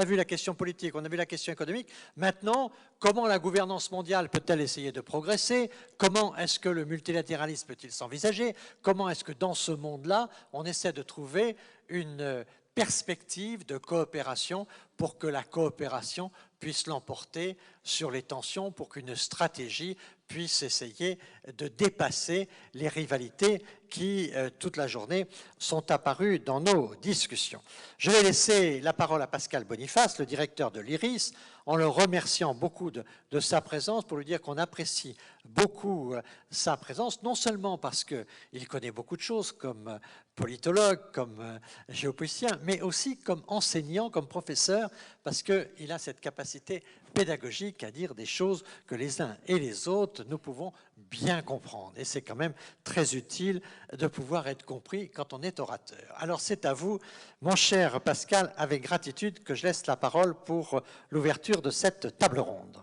a vu la question politique, on a vu la question économique. Maintenant, comment la gouvernance mondiale peut-elle essayer de progresser? Comment est-ce que le multilatéralisme peut-il s'envisager? Comment est-ce que dans ce monde-là, on essaie de trouver une perspective de coopération pour que la coopération puisse l'emporter sur les tensions, pour qu'une stratégie puisse essayer de dépasser les rivalités qui, toute la journée, sont apparues dans nos discussions. Je vais laisser la parole à Pascal Boniface, le directeur de l'IRIS, en le remerciant beaucoup de sa présence, pour lui dire qu'on apprécie beaucoup sa présence, non seulement parce qu'il connaît beaucoup de choses comme politologue, comme géopoliticien, mais aussi comme enseignant, comme professeur, parce qu'il a cette capacité pédagogique à dire des choses que les uns et les autres, nous pouvons bien comprendre. Et c'est quand même très utile de pouvoir être compris quand on est orateur. Alors c'est à vous, mon cher Pascal, avec gratitude que je laisse la parole pour l'ouverture de cette table ronde.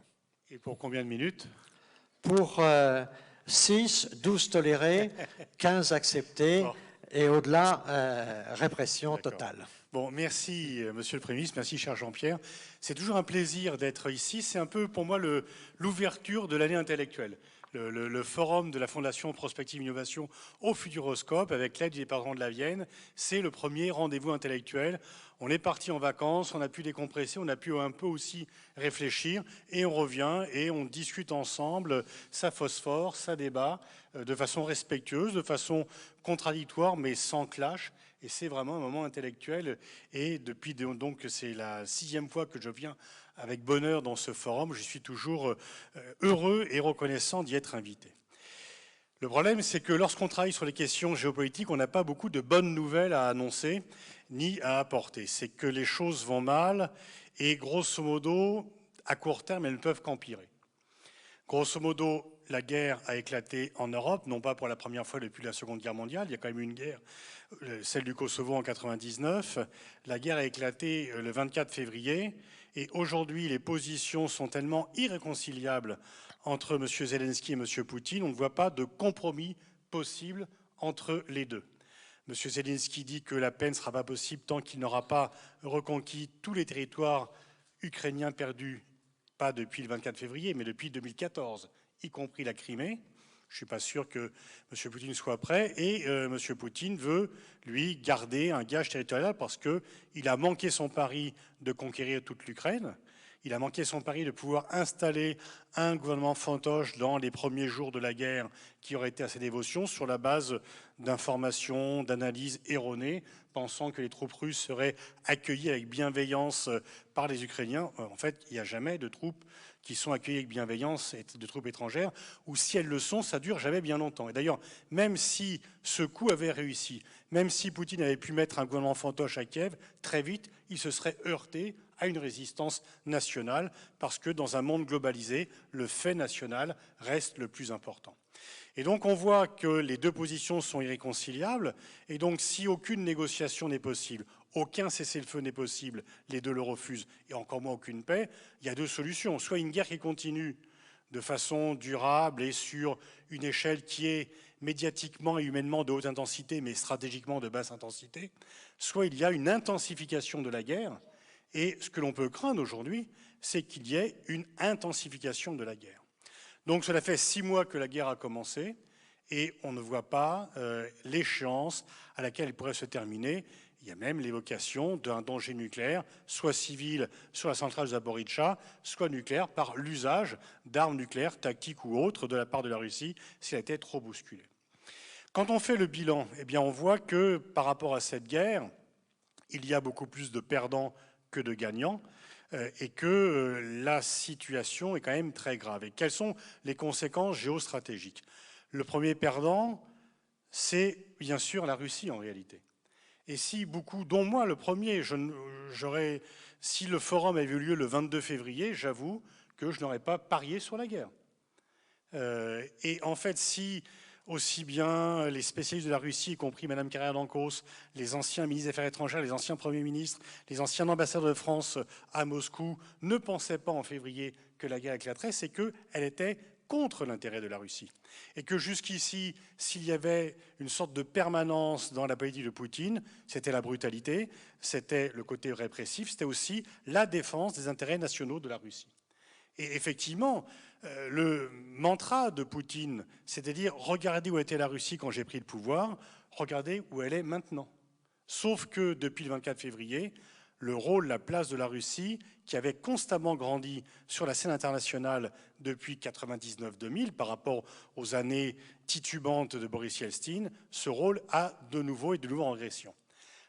Et pour combien de minutes? Pour 6, 12 tolérés, 15 acceptés, bon. Et au-delà, répression totale. Bon, merci Monsieur le Premier ministre, merci cher Jean-Pierre. C'est toujours un plaisir d'être ici. C'est un peu pour moi l'ouverture de l'année intellectuelle. Le forum de la Fondation Prospective Innovation au Futuroscope, avec l'aide du département de la Vienne, c'est le premier rendez-vous intellectuel. On est parti en vacances, on a pu décompresser, on a pu un peu aussi réfléchir, et on revient et on discute ensemble, ça phosphore, ça débat, de façon respectueuse, de façon contradictoire, mais sans clash. Et c'est vraiment un moment intellectuel. Et depuis donc c'est la 6e fois que je viens avec bonheur dans ce forum, je suis toujours heureux et reconnaissant d'y être invité. Le problème, c'est que lorsqu'on travaille sur les questions géopolitiques, on n'a pas beaucoup de bonnes nouvelles à annoncer ni à apporter. C'est que les choses vont mal et grosso modo, à court terme, elles ne peuvent qu'empirer. Grosso modo, la guerre a éclaté en Europe, non pas pour la première fois depuis la Seconde Guerre mondiale, il y a quand même eu une guerre, celle du Kosovo en 1999. La guerre a éclaté le 24 février et aujourd'hui les positions sont tellement irréconciliables entre M. Zelensky et M. Poutine, on ne voit pas de compromis possible entre les deux. M. Zelensky dit que la paix ne sera pas possible tant qu'il n'aura pas reconquis tous les territoires ukrainiens perdus, pas depuis le 24 février, mais depuis 2014, y compris la Crimée. Je ne suis pas sûr que M. Poutine soit prêt. Et M. Poutine veut, lui, garder un gage territorial parce qu'il a manqué son pari de conquérir toute l'Ukraine. Il a manqué son pari de pouvoir installer un gouvernement fantoche dans les premiers jours de la guerre qui aurait été à ses dévotions sur la base d'informations, d'analyses erronées, pensant que les troupes russes seraient accueillies avec bienveillance par les Ukrainiens. En fait, il n'y a jamais de troupes qui sont accueillies avec bienveillance de troupes étrangères, ou si elles le sont, ça dure jamais bien longtemps. Et d'ailleurs, même si ce coup avait réussi, même si Poutine avait pu mettre un gouvernement fantoche à Kiev, très vite, il se serait heurté à une résistance nationale, parce que dans un monde globalisé, le fait national reste le plus important. Et donc on voit que les deux positions sont irréconciliables, et donc si aucune négociation n'est possible, aucun cessez-le-feu n'est possible, les deux le refusent, et encore moins aucune paix, il y a deux solutions. Soit une guerre qui continue de façon durable et sur une échelle qui est médiatiquement et humainement de haute intensité, mais stratégiquement de basse intensité, soit il y a une intensification de la guerre, et ce que l'on peut craindre aujourd'hui, c'est qu'il y ait une intensification de la guerre. Donc cela fait 6 mois que la guerre a commencé et on ne voit pas l'échéance à laquelle elle pourrait se terminer. Il y a même l'évocation d'un danger nucléaire, soit civil sur la centrale de Zaporijjia, soit nucléaire par l'usage d'armes nucléaires tactiques ou autres de la part de la Russie si elle était trop bousculée. Quand on fait le bilan, eh bien on voit que par rapport à cette guerre, il y a beaucoup plus de perdants que de gagnants, et que la situation est quand même très grave. Et quelles sont les conséquences géostratégiques? Le premier perdant, c'est bien sûr la Russie en réalité. Et si beaucoup, dont moi le premier, si le forum avait eu lieu le 22 février, j'avoue que je n'aurais pas parié sur la guerre. Et en fait, si aussi bien les spécialistes de la Russie, y compris Mme Carrère-Dancos, les anciens ministres des Affaires étrangères, les anciens premiers ministres, les anciens ambassadeurs de France à Moscou, ne pensaient pas en février que la guerre éclaterait, c'est qu'elle était contre l'intérêt de la Russie. Et que jusqu'ici, s'il y avait une sorte de permanence dans la politique de Poutine, c'était la brutalité, c'était le côté répressif, c'était aussi la défense des intérêts nationaux de la Russie. Et effectivement, le mantra de Poutine, c'est-à-dire « regardez où était la Russie quand j'ai pris le pouvoir, regardez où elle est maintenant ». Sauf que depuis le 24 février, le rôle, la place de la Russie, qui avait constamment grandi sur la scène internationale depuis 99-2000 par rapport aux années titubantes de Boris Yeltsin, ce rôle a de nouveau en régression.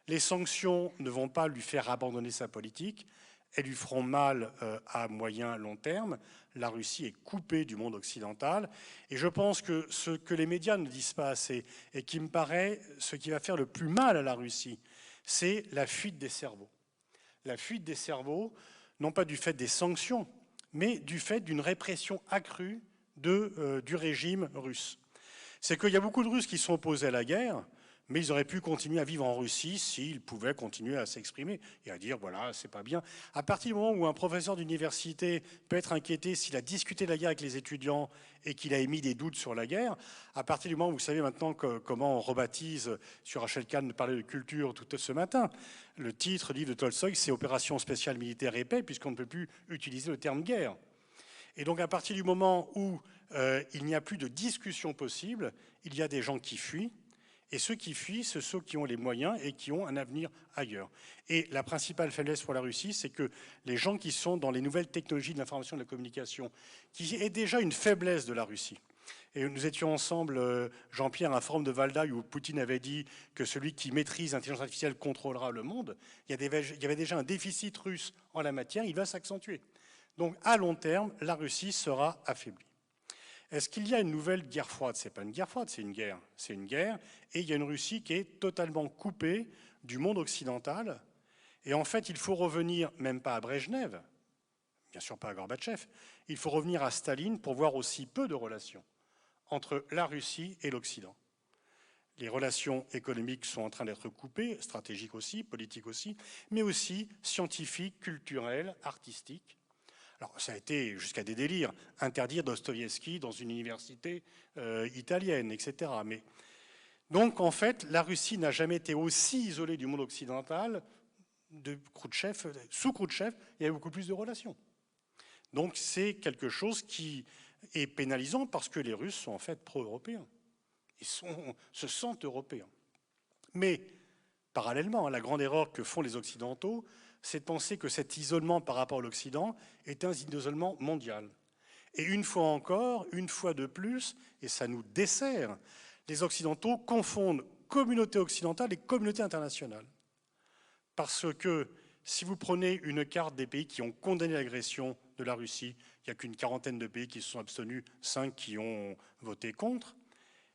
Les sanctions ne vont pas lui faire abandonner sa politique, elles lui feront mal à moyen long terme. La Russie est coupée du monde occidental. Et je pense que ce que les médias ne disent pas assez, et qui me paraît ce qui va faire le plus mal à la Russie, c'est la fuite des cerveaux. La fuite des cerveaux, non pas du fait des sanctions, mais du fait d'une répression accrue du régime russe. C'est qu'il y a beaucoup de Russes qui sont opposés à la guerre, mais ils auraient pu continuer à vivre en Russie s'ils pouvaient continuer à s'exprimer et à dire « voilà, c'est pas bien ». À partir du moment où un professeur d'université peut être inquiété s'il a discuté de la guerre avec les étudiants et qu'il a émis des doutes sur la guerre, à partir du moment où vous savez maintenant comment on rebaptise, sur Rachel Kahn parlait de culture tout ce matin, le titre du livre de Tolstoï, c'est « Opération spéciale militaire et paix » puisqu'on ne peut plus utiliser le terme « guerre ». Et donc à partir du moment où il n'y a plus de discussion possible, il y a des gens qui fuient. Et ceux qui fuient, ce sont ceux qui ont les moyens et qui ont un avenir ailleurs. Et la principale faiblesse pour la Russie, c'est que les gens qui sont dans les nouvelles technologies de l'information et de la communication, qui est déjà une faiblesse de la Russie. Et nous étions ensemble, Jean-Pierre, à un forum de Valdaï où Poutine avait dit que celui qui maîtrise l'intelligence artificielle contrôlera le monde. Il y avait déjà un déficit russe en la matière, il va s'accentuer. Donc à long terme, la Russie sera affaiblie. Est-ce qu'il y a une nouvelle guerre froide? Ce n'est pas une guerre froide, c'est une guerre. C'est une guerre, et il y a une Russie qui est totalement coupée du monde occidental. Et en fait, il faut revenir, même pas à Brejnev, bien sûr pas à Gorbatchev, il faut revenir à Staline pour voir aussi peu de relations entre la Russie et l'Occident. Les relations économiques sont en train d'être coupées, stratégiques aussi, politiques aussi, mais aussi scientifiques, culturelles, artistiques. Alors, ça a été jusqu'à des délires, interdire Dostoïevski dans une université italienne, etc. Mais, donc, en fait, la Russie n'a jamais été aussi isolée du monde occidental. Sous Khrouchtchev, il y avait beaucoup plus de relations. Donc, c'est quelque chose qui est pénalisant parce que les Russes sont en fait pro-européens. Ils se sentent européens. Mais, parallèlement, la grande erreur que font les Occidentaux, c'est de penser que cet isolement par rapport à l'Occident est un isolement mondial. Et une fois encore, une fois de plus, et ça nous dessert, les Occidentaux confondent communauté occidentale et communauté internationale. Parce que si vous prenez une carte des pays qui ont condamné l'agression de la Russie, il n'y a qu'une quarantaine de pays qui se sont abstenus, 5 qui ont voté contre.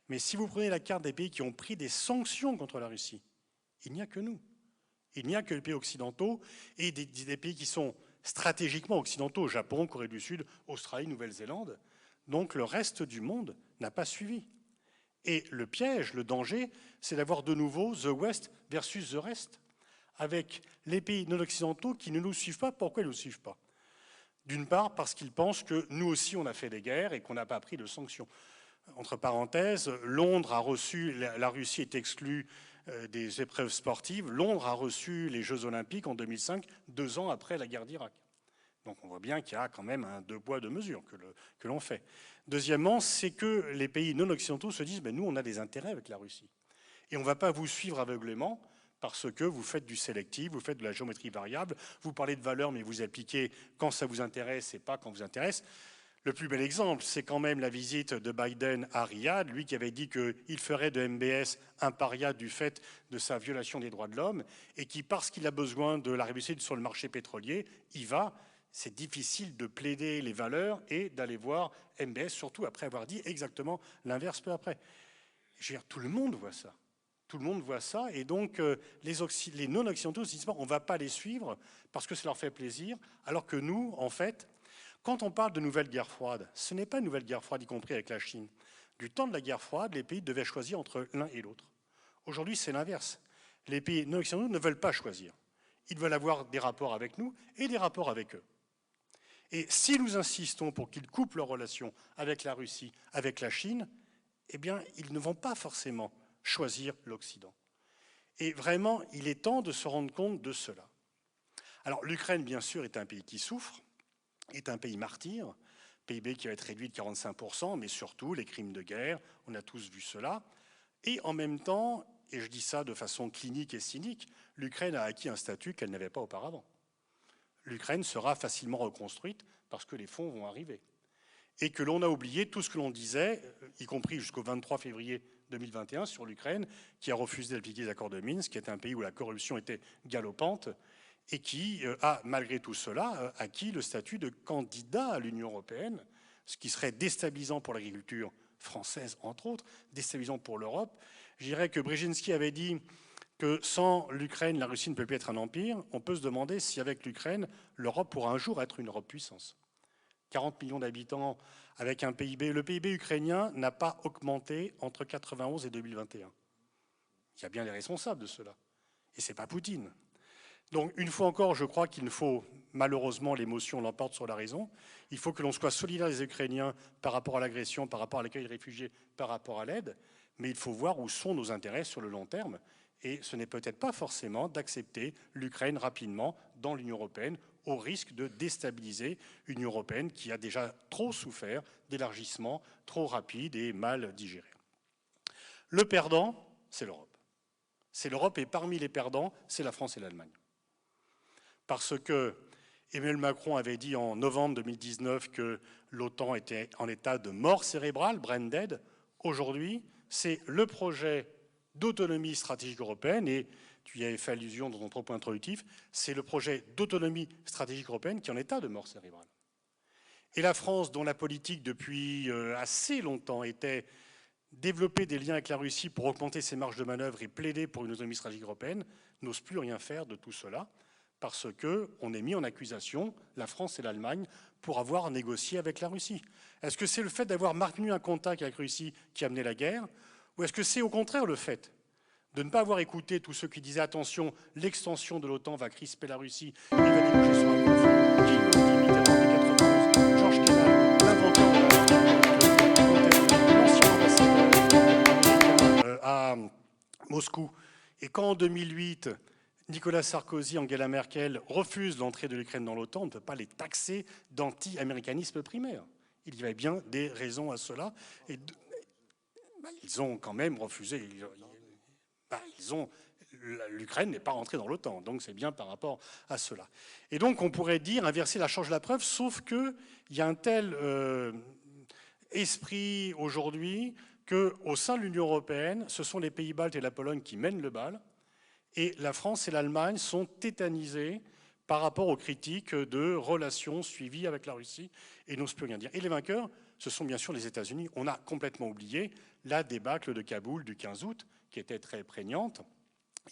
Mais si vous prenez la carte des pays qui ont pris des sanctions contre la Russie, il n'y a que nous. Il n'y a que les pays occidentaux et des pays qui sont stratégiquement occidentaux, Japon, Corée du Sud, Australie, Nouvelle-Zélande. Donc le reste du monde n'a pas suivi. Et le piège, le danger, c'est d'avoir de nouveau The West versus the rest, avec les pays non occidentaux qui ne nous suivent pas. Pourquoi ils ne nous suivent pas? D'une part, parce qu'ils pensent que nous aussi on a fait des guerres et qu'on n'a pas pris de sanctions. Entre parenthèses, Londres a reçu, la Russie est exclue des épreuves sportives. Londres a reçu les Jeux Olympiques en 2005, 2 ans après la guerre d'Irak. Donc on voit bien qu'il y a quand même un deux poids, deux mesures que l'on fait. Deuxièmement, c'est que les pays non occidentaux se disent nous, on a des intérêts avec la Russie. Et on ne va pas vous suivre aveuglément parce que vous faites du sélectif, vous faites de la géométrie variable, vous parlez de valeurs, mais vous appliquez quand ça vous intéresse et pas quand vous intéresse. Le plus bel exemple, c'est quand même la visite de Biden à Riyad, lui qui avait dit qu'il ferait de MBS un paria du fait de sa violation des droits de l'homme, et qui, parce qu'il a besoin de la réussite sur le marché pétrolier, y va. C'est difficile de plaider les valeurs et d'aller voir MBS, surtout après avoir dit exactement l'inverse peu après. Je veux dire, tout le monde voit ça. Tout le monde voit ça, et donc les non-occidentaux se disent on ne va pas les suivre parce que ça leur fait plaisir, alors que nous, en fait, quand on parle de nouvelle guerre froide, ce n'est pas une nouvelle guerre froide, y compris avec la Chine. Du temps de la guerre froide, les pays devaient choisir entre l'un et l'autre. Aujourd'hui, c'est l'inverse. Les pays non occidentaux ne veulent pas choisir. Ils veulent avoir des rapports avec nous et des rapports avec eux. Et si nous insistons pour qu'ils coupent leurs relations avec la Russie, avec la Chine, eh bien, ils ne vont pas forcément choisir l'Occident. Et vraiment, il est temps de se rendre compte de cela. Alors, l'Ukraine, bien sûr, est un pays qui souffre, est un pays martyr, PIB qui va être réduit de 45%, mais surtout les crimes de guerre, on a tous vu cela. Et en même temps, et je dis ça de façon clinique et cynique, l'Ukraine a acquis un statut qu'elle n'avait pas auparavant. L'Ukraine sera facilement reconstruite parce que les fonds vont arriver. Et que l'on a oublié tout ce que l'on disait, y compris jusqu'au 23 février 2021 sur l'Ukraine, qui a refusé d'appliquer les accords de Minsk, qui est un pays où la corruption était galopante, et qui a, malgré tout cela, acquis le statut de candidat à l'Union européenne, ce qui serait déstabilisant pour l'agriculture française, entre autres, déstabilisant pour l'Europe. Je dirais que Brzezinski avait dit que sans l'Ukraine, la Russie ne peut plus être un empire. On peut se demander si, avec l'Ukraine, l'Europe pourra un jour être une Europe puissance. 40 millions d'habitants avec un PIB. Le PIB ukrainien n'a pas augmenté entre 1991 et 2021. Il y a bien des responsables de cela. Et ce n'est pas Poutine. Donc, une fois encore, je crois qu'il faut, malheureusement, l'émotion l'emporte sur la raison. Il faut que l'on soit solidaire des Ukrainiens par rapport à l'agression, par rapport à l'accueil des réfugiés, par rapport à l'aide. Mais il faut voir où sont nos intérêts sur le long terme. Et ce n'est peut-être pas forcément d'accepter l'Ukraine rapidement dans l'Union européenne, au risque de déstabiliser une Union européenne qui a déjà trop souffert d'élargissement trop rapide et mal digéré. Le perdant, c'est l'Europe. C'est l'Europe, et parmi les perdants, c'est la France et l'Allemagne. Parce que Emmanuel Macron avait dit en novembre 2019 que l'OTAN était en état de mort cérébrale, brain dead. Aujourd'hui, c'est le projet d'autonomie stratégique européenne, et tu y avais fait allusion dans ton propos introductif, c'est le projet d'autonomie stratégique européenne qui est en état de mort cérébrale. Et la France, dont la politique depuis assez longtemps était développer des liens avec la Russie pour augmenter ses marges de manœuvre et plaider pour une autonomie stratégique européenne, n'ose plus rien faire de tout cela, parce qu'on est mis en accusation, la France et l'Allemagne, pour avoir négocié avec la Russie. Est-ce que c'est le fait d'avoir maintenu un contact avec la Russie qui a amené la guerre, ou est-ce que c'est au contraire le fait de ne pas avoir écouté tous ceux qui disaient « attention, l'extension de l'OTAN va crisper la Russie et va déboucher sur un conflit » qui nous dit Mitterrand en 1992, Georges Kennan, l'inventeur de l'ancien ambassadeur à Moscou. Et quand en 2008, Nicolas Sarkozy, Angela Merkel refusent l'entrée de l'Ukraine dans l'OTAN, on ne peut pas les taxer d'anti-américanisme primaire. Il y avait bien des raisons à cela. Et ils ont quand même refusé. L'Ukraine n'est pas rentrée dans l'OTAN, donc c'est bien par rapport à cela. Et donc on pourrait dire, inverser la charge de la preuve, sauf qu'il y a un tel esprit aujourd'hui qu'au sein de l'Union européenne, ce sont les pays baltes et la Pologne qui mènent le bal, et la France et l'Allemagne sont tétanisées par rapport aux critiques de relations suivies avec la Russie et n'osent plus rien dire. Et les vainqueurs, ce sont bien sûr les États-Unis. On a complètement oublié la débâcle de Kaboul du 15 août, qui était très prégnante.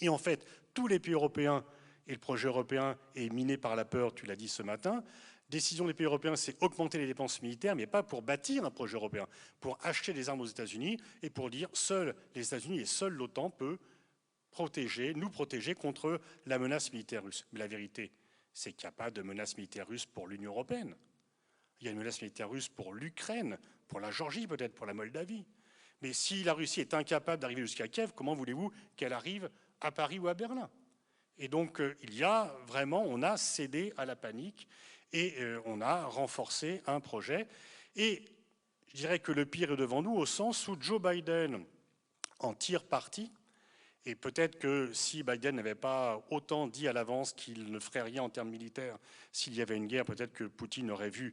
Et en fait, tous les pays européens, et le projet européen est miné par la peur, tu l'as dit ce matin, décision des pays européens, c'est augmenter les dépenses militaires, mais pas pour bâtir un projet européen, pour acheter des armes aux États-Unis et pour dire seuls les États-Unis et seule l'OTAN peut nous protéger contre la menace militaire russe. Mais la vérité, c'est qu'il n'y a pas de menace militaire russe pour l'Union européenne. Il y a une menace militaire russe pour l'Ukraine, pour la Géorgie peut-être, pour la Moldavie. Mais si la Russie est incapable d'arriver jusqu'à Kiev, comment voulez-vous qu'elle arrive à Paris ou à Berlin? Et donc, on a cédé à la panique et on a renforcé un projet. Et je dirais que le pire est devant nous, au sens où Joe Biden en tire parti. Et peut-être que si Biden n'avait pas autant dit à l'avance qu'il ne ferait rien en termes militaires, s'il y avait une guerre, peut-être que Poutine aurait vu.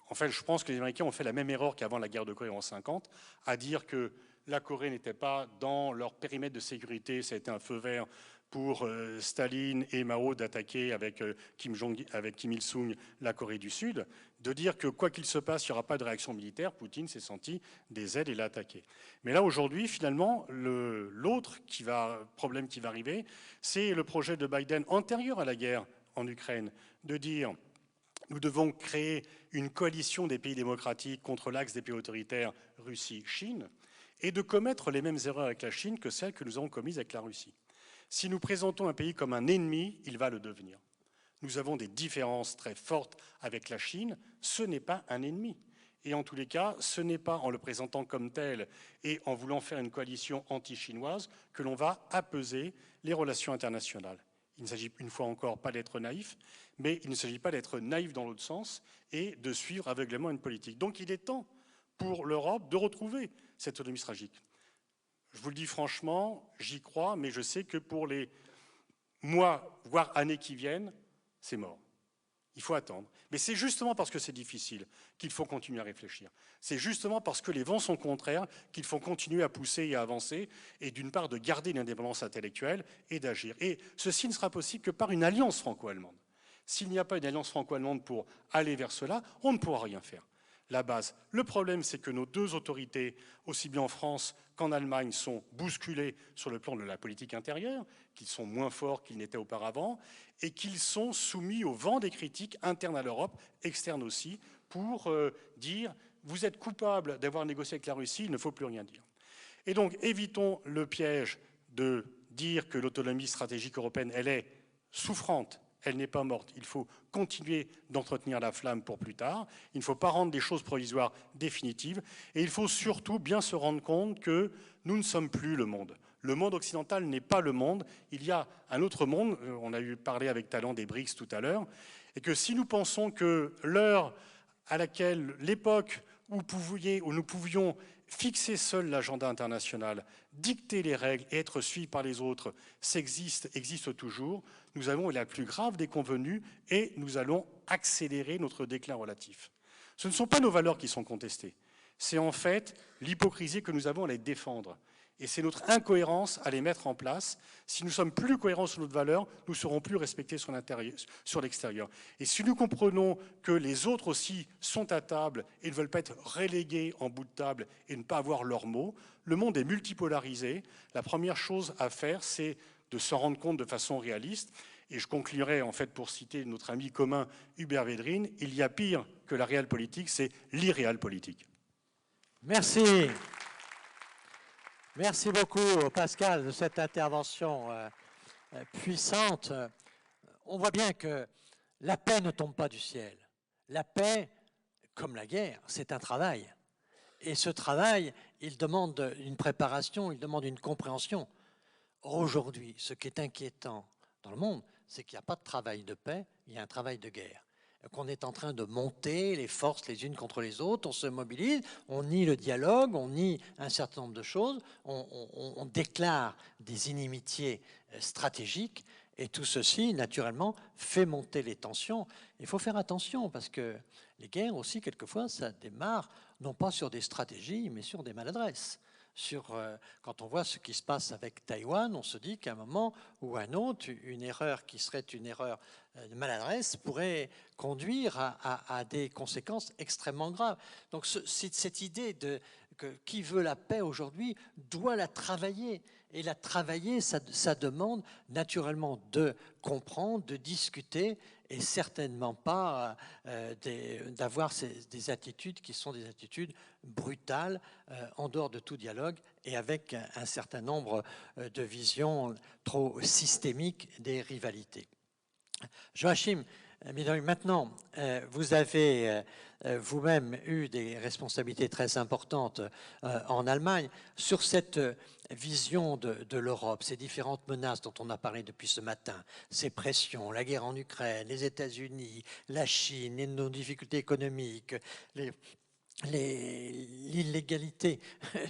En fait, je pense que les Américains ont fait la même erreur qu'avant la guerre de Corée en 1950, à dire que la Corée n'était pas dans leur périmètre de sécurité. Ça a été un feu vert pour Staline et Mao d'attaquer avec Kim Il-sung la Corée du Sud, de dire que quoi qu'il se passe, il n'y aura pas de réaction militaire. Poutine s'est senti des ailes et l'a attaqué. Mais là, aujourd'hui, finalement, l'autre problème qui va arriver, c'est le projet de Biden antérieur à la guerre en Ukraine, de dire nous devons créer une coalition des pays démocratiques contre l'axe des pays autoritaires Russie-Chine, et de commettre les mêmes erreurs avec la Chine que celles que nous avons commises avec la Russie. Si nous présentons un pays comme un ennemi, il va le devenir. nous avons des différences très fortes avec la Chine, ce n'est pas un ennemi. Et en tous les cas, ce n'est pas en le présentant comme tel et en voulant faire une coalition anti-chinoise que l'on va apaiser les relations internationales. Il ne s'agit une fois encore pas d'être naïf, mais il ne s'agit pas d'être naïf dans l'autre sens et de suivre aveuglément une politique. Donc il est temps pour l'Europe de retrouver cette autonomie stratégique. Je vous le dis franchement, j'y crois, mais je sais que pour les mois, voire années qui viennent, c'est mort. Il faut attendre. Mais c'est justement parce que c'est difficile qu'il faut continuer à réfléchir. C'est justement parce que les vents sont contraires qu'il faut continuer à pousser et à avancer, et d'une part de garder une indépendance intellectuelle et d'agir. Et ceci ne sera possible que par une alliance franco-allemande. S'il n'y a pas une alliance franco-allemande pour aller vers cela, on ne pourra rien faire. La base. Le problème, c'est que nos deux autorités, aussi bien en France qu'en Allemagne, sont bousculées sur le plan de la politique intérieure, qu'ils sont moins forts qu'ils n'étaient auparavant, et qu'ils sont soumis au vent des critiques internes à l'Europe, externes aussi, pour dire « vous êtes coupable d'avoir négocié avec la Russie, il ne faut plus rien dire ». Et donc, évitons le piège de dire que l'autonomie stratégique européenne, elle est souffrante. Elle n'est pas morte. Il faut continuer d'entretenir la flamme pour plus tard. Il ne faut pas rendre des choses provisoires définitives. Et il faut surtout bien se rendre compte que nous ne sommes plus le monde. Le monde occidental n'est pas le monde. Il y a un autre monde. On a eu parlé avec talent des BRICS tout à l'heure. Et que si nous pensons que l'heure à laquelle, l'époque où nous pouvions fixer seul l'agenda international, dicter les règles et être suivis par les autres, existe toujours. Nous avons la plus grave des convenues et nous allons accélérer notre déclin relatif. Ce ne sont pas nos valeurs qui sont contestées. C'est en fait l'hypocrisie que nous avons à les défendre. Et c'est notre incohérence à les mettre en place. Si nous sommes plus cohérents sur notre valeur, nous serons plus respectés sur l'extérieur. Et si nous comprenons que les autres aussi sont à table et ne veulent pas être relégués en bout de table et ne pas avoir leur mot, le monde est multipolarisé. La première chose à faire, c'est de s'en rendre compte de façon réaliste. Et je conclurai, en fait, pour citer notre ami commun Hubert Védrine, il y a pire que la réelle politique, c'est l'irréal politique. Merci. Merci beaucoup, Pascal, de cette intervention puissante. On voit bien que la paix ne tombe pas du ciel. La paix, comme la guerre, c'est un travail. Et ce travail, il demande une préparation, il demande une compréhension. Aujourd'hui, ce qui est inquiétant dans le monde, c'est qu'il n'y a pas de travail de paix, il y a un travail de guerre. Qu'on est en train de monter les forces les unes contre les autres, on se mobilise, on nie le dialogue, on nie un certain nombre de choses, on déclare des inimitiés stratégiques, et tout ceci, naturellement, fait monter les tensions. Il faut faire attention, parce que les guerres aussi, quelquefois, ça démarre non pas sur des stratégies, mais sur des maladresses. Quand on voit ce qui se passe avec Taïwan, on se dit qu'à un moment ou à un autre, une erreur qui serait une erreur de maladresse pourrait conduire à des conséquences extrêmement graves. Donc cette idée que qui veut la paix aujourd'hui doit la travailler. Et la travailler, ça demande naturellement de comprendre, de discuter, et certainement pas d'avoir des attitudes qui sont des attitudes brutales, en dehors de tout dialogue, et avec un certain nombre de visions trop systémiques des rivalités. Joachim, maintenant, vous avez vous-même eu des responsabilités très importantes en Allemagne sur cette vision de l'Europe, ces différentes menaces dont on a parlé depuis ce matin, ces pressions, la guerre en Ukraine, les États-Unis, la Chine, nos difficultés économiques, l'illégalité,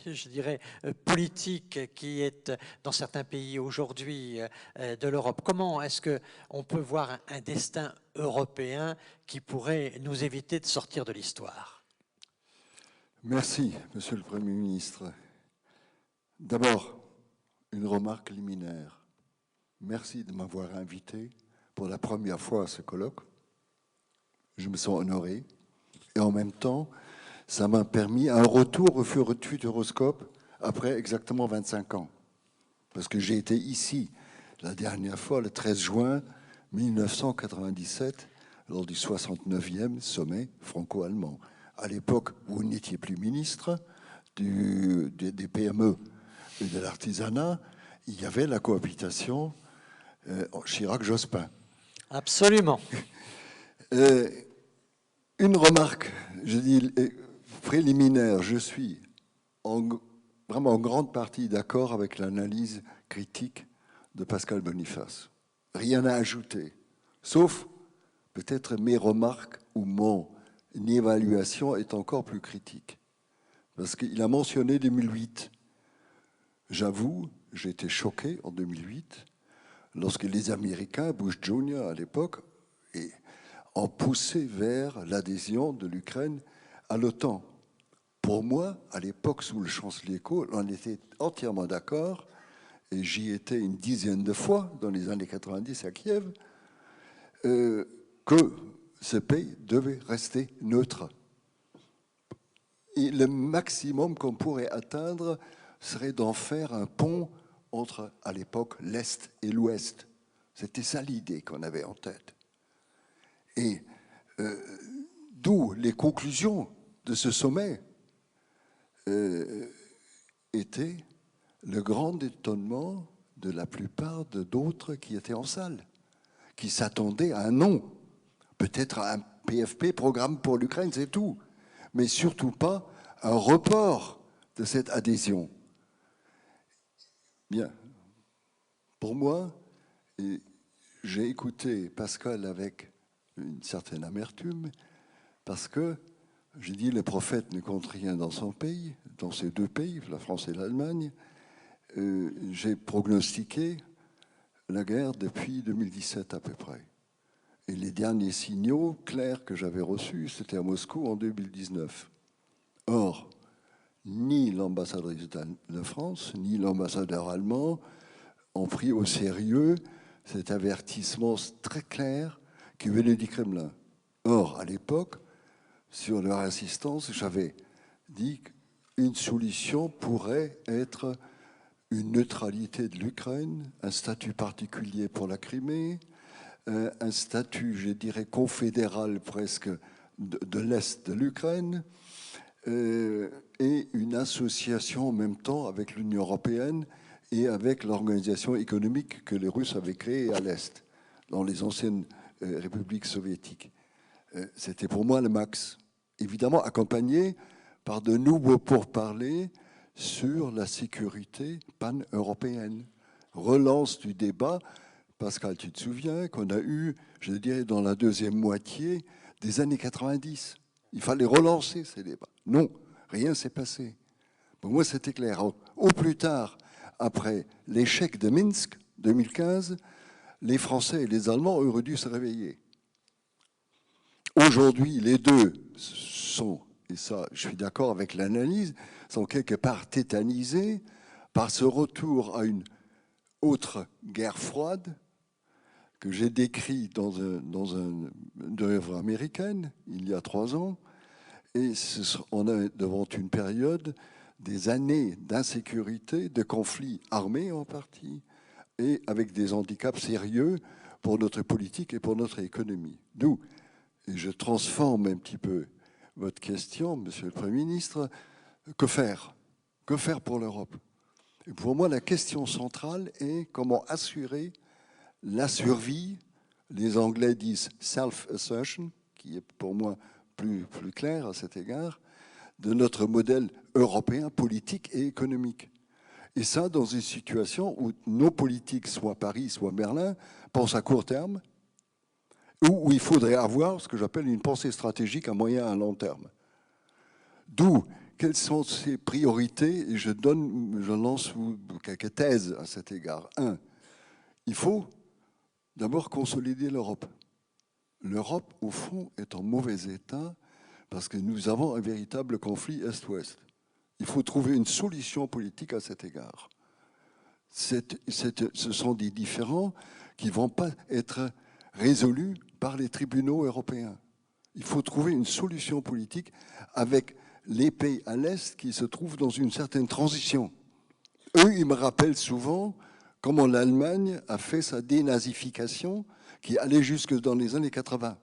je dirais, politique qui est dans certains pays aujourd'hui de l'Europe. Comment est-ce qu'on peut voir un destin européen qui pourrait nous éviter de sortir de l'histoire? Merci, Monsieur le Premier ministre. D'abord, une remarque liminaire. Merci de m'avoir invité pour la première fois à ce colloque. Je me sens honoré. Et en même temps, ça m'a permis un retour au Futuroscope après exactement 25 ans. Parce que j'ai été ici la dernière fois, le 13 juin 1997, lors du 69e sommet franco-allemand. À l'époque où vous n'étiez plus ministre des PME et de l'artisanat, il y avait la cohabitation Chirac-Jospin. Absolument. Une remarque, je dis préliminaire, je suis vraiment en grande partie d'accord avec l'analyse critique de Pascal Boniface. Rien à ajouter, sauf peut-être mes remarques ou mon évaluation est encore plus critique. Parce qu'il a mentionné 2008. J'avoue, j'ai été choqué en 2008 lorsque les Américains, Bush Jr. à l'époque, ont poussé vers l'adhésion de l'Ukraine à l'OTAN. Pour moi, à l'époque, sous le chancelier Kohl, on était entièrement d'accord, et j'y étais une dizaine de fois dans les années 90 à Kiev, que ce pays devait rester neutre. Et le maximum qu'on pourrait atteindre serait d'en faire un pont entre, à l'époque, l'Est et l'Ouest. C'était ça l'idée qu'on avait en tête. Et d'où les conclusions de ce sommet étaient le grand étonnement de la plupart d'autres qui étaient en salle, qui s'attendaient à un non, peut-être à un PFP, programme pour l'Ukraine, c'est tout, mais surtout pas un report de cette adhésion. Bien, pour moi, j'ai écouté Pascal avec une certaine amertume, parce que, je dis, le prophète ne compte rien dans son pays, dans ces deux pays, la France et l'Allemagne. J'ai prognostiqué la guerre depuis 2017 à peu près. Et les derniers signaux clairs que j'avais reçus, c'était à Moscou en 2019. Or, ni l'ambassadrice de France, ni l'ambassadeur allemand ont pris au sérieux cet avertissement très clair qui venait du Kremlin. Or, à l'époque, sur leur insistance, j'avais dit qu'une solution pourrait être une neutralité de l'Ukraine, un statut particulier pour la Crimée, un statut, je dirais, confédéral presque de l'Est de l'Ukraine, et une association en même temps avec l'Union européenne et avec l'organisation économique que les Russes avaient créée à l'Est, dans les anciennes républiques soviétiques. C'était pour moi le max. Évidemment accompagné par de nouveaux pourparlers sur la sécurité pan-européenne. Relance du débat. Pascal, tu te souviens qu'on a eu, je dirais, dans la deuxième moitié des années 90. Il fallait relancer ces débats. Non, rien ne s'est passé. Pour moi, c'était clair. Au plus tard, après l'échec de Minsk 2015, les Français et les Allemands auraient dû se réveiller. Aujourd'hui, les deux sont, et ça, je suis d'accord avec l'analyse, sont quelque part tétanisés par ce retour à une autre guerre froide que j'ai décrit dans une œuvre américaine il y a 3 ans. Et on est devant une période des années d'insécurité, de conflits armés en partie, et avec des handicaps sérieux pour notre politique et pour notre économie. D'où, et je transforme un petit peu votre question, Monsieur le Premier ministre, que faire? Que faire pour l'Europe? Et pour moi, la question centrale est comment assurer la survie, les Anglais disent self-assertion, qui est pour moi plus clair à cet égard, de notre modèle européen politique et économique. Et ça, dans une situation où nos politiques, soit Paris, soit Berlin, pensent à court terme, où il faudrait avoir ce que j'appelle une pensée stratégique à moyen et à long terme. D'où, quelles sont ces priorités? Et je lance quelques thèses à cet égard. 1, il faut d'abord consolider l'Europe. L'Europe, au fond, est en mauvais état parce que nous avons un véritable conflit Est-Ouest. Il faut trouver une solution politique à cet égard. Ce sont des différends qui ne vont pas être résolus par les tribunaux européens. Il faut trouver une solution politique avec les pays à l'Est qui se trouvent dans une certaine transition. Eux, ils me rappellent souvent comment l'Allemagne a fait sa dénazification qui allait jusque dans les années 80.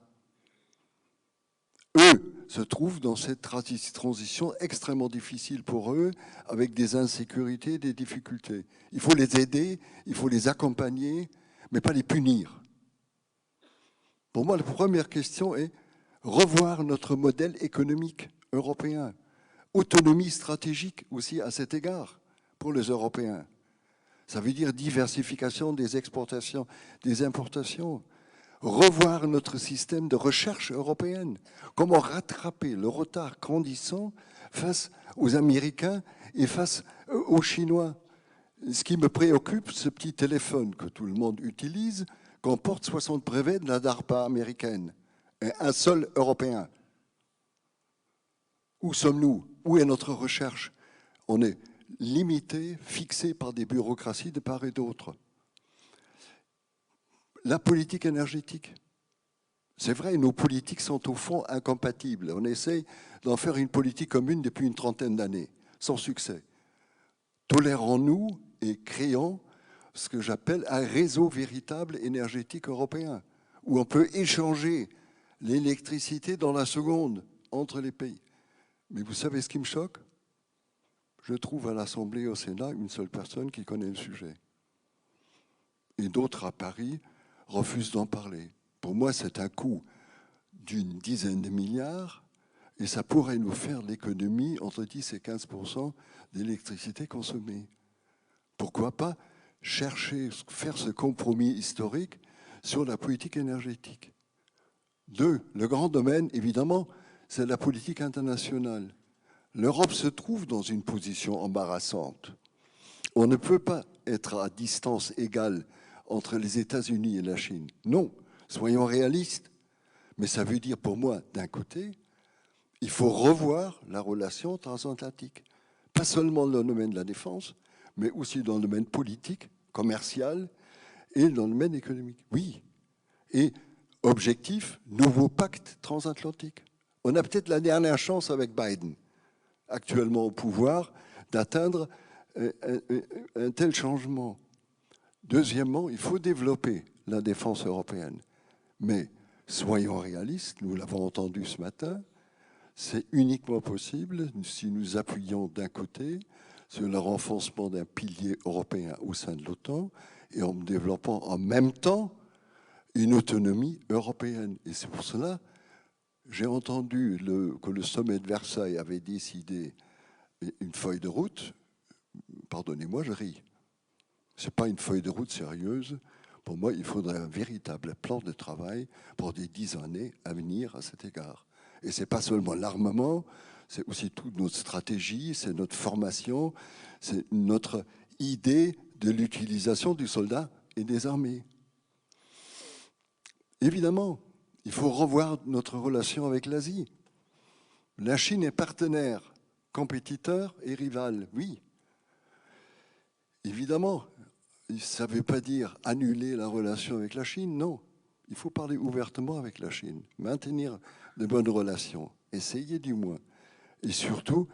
Eux se trouvent dans cette transition extrêmement difficile pour eux, avec des insécurités, des difficultés. Il faut les aider, il faut les accompagner, mais pas les punir. Pour moi, la première question est revoir notre modèle économique européen. Autonomie stratégique aussi à cet égard pour les Européens. Ça veut dire diversification des exportations, des importations. Revoir notre système de recherche européenne. Comment rattraper le retard grandissant face aux Américains et face aux Chinois. Ce qui me préoccupe, ce petit téléphone que tout le monde utilise, comporte 60 brevets de la DARPA américaine. Et un seul Européen. Où sommes-nous? Où est notre recherche? On est limité, fixé par des bureaucraties de part et d'autre. La politique énergétique. C'est vrai, nos politiques sont au fond incompatibles. On essaye d'en faire une politique commune depuis une trentaine d'années, sans succès. Tolérons-nous et créons ce que j'appelle un réseau véritable énergétique européen, où on peut échanger l'électricité dans la seconde entre les pays. Mais vous savez ce qui me choque? Je trouve à l'Assemblée et au Sénat une seule personne qui connaît le sujet. Et d'autres à Paris refusent d'en parler. Pour moi, c'est un coût d'une dizaine de milliards et ça pourrait nous faire l'économie entre 10 et 15% d'électricité consommée. Pourquoi pas chercher, faire ce compromis historique sur la politique énergétique? Deux, le grand domaine, évidemment, c'est la politique internationale. L'Europe se trouve dans une position embarrassante. On ne peut pas être à distance égale entre les États-Unis et la Chine. Non, soyons réalistes. Mais ça veut dire pour moi, d'un côté, il faut revoir la relation transatlantique. Pas seulement dans le domaine de la défense, mais aussi dans le domaine politique, commercial et dans le domaine économique. Oui. Et objectif, nouveau pacte transatlantique. On a peut-être la dernière chance avec Biden, actuellement au pouvoir, d'atteindre un tel changement. Deuxièmement, il faut développer la défense européenne. Mais soyons réalistes, nous l'avons entendu ce matin, c'est uniquement possible si nous appuyons d'un côté sur le renforcement d'un pilier européen au sein de l'OTAN et en développant en même temps une autonomie européenne. Et c'est pour cela j'ai entendu que le sommet de Versailles avait décidé une feuille de route. Pardonnez-moi, je ris. Ce n'est pas une feuille de route sérieuse. Pour moi, il faudrait un véritable plan de travail pour des 10 années à venir à cet égard. Et ce n'est pas seulement l'armement, c'est aussi toute notre stratégie, c'est notre formation, c'est notre idée de l'utilisation du soldat et des armées. Évidemment, il faut revoir notre relation avec l'Asie. La Chine est partenaire, compétiteur et rival, oui. Évidemment, ça ne veut pas dire annuler la relation avec la Chine, non. Il faut parler ouvertement avec la Chine, maintenir de bonnes relations, essayer du moins. Et surtout,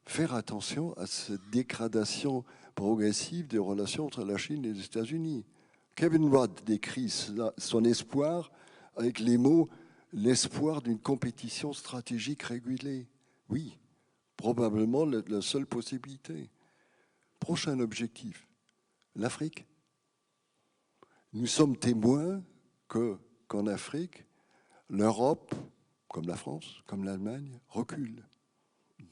faire attention à cette dégradation progressive des relations entre la Chine et les États-Unis. Kevin Rudd décrit son espoir avec les mots « l'espoir d'une compétition stratégique régulée ». Oui, probablement la seule possibilité. Prochain objectif, l'Afrique. Nous sommes témoins qu'en Afrique, l'Europe, comme la France, comme l'Allemagne, recule.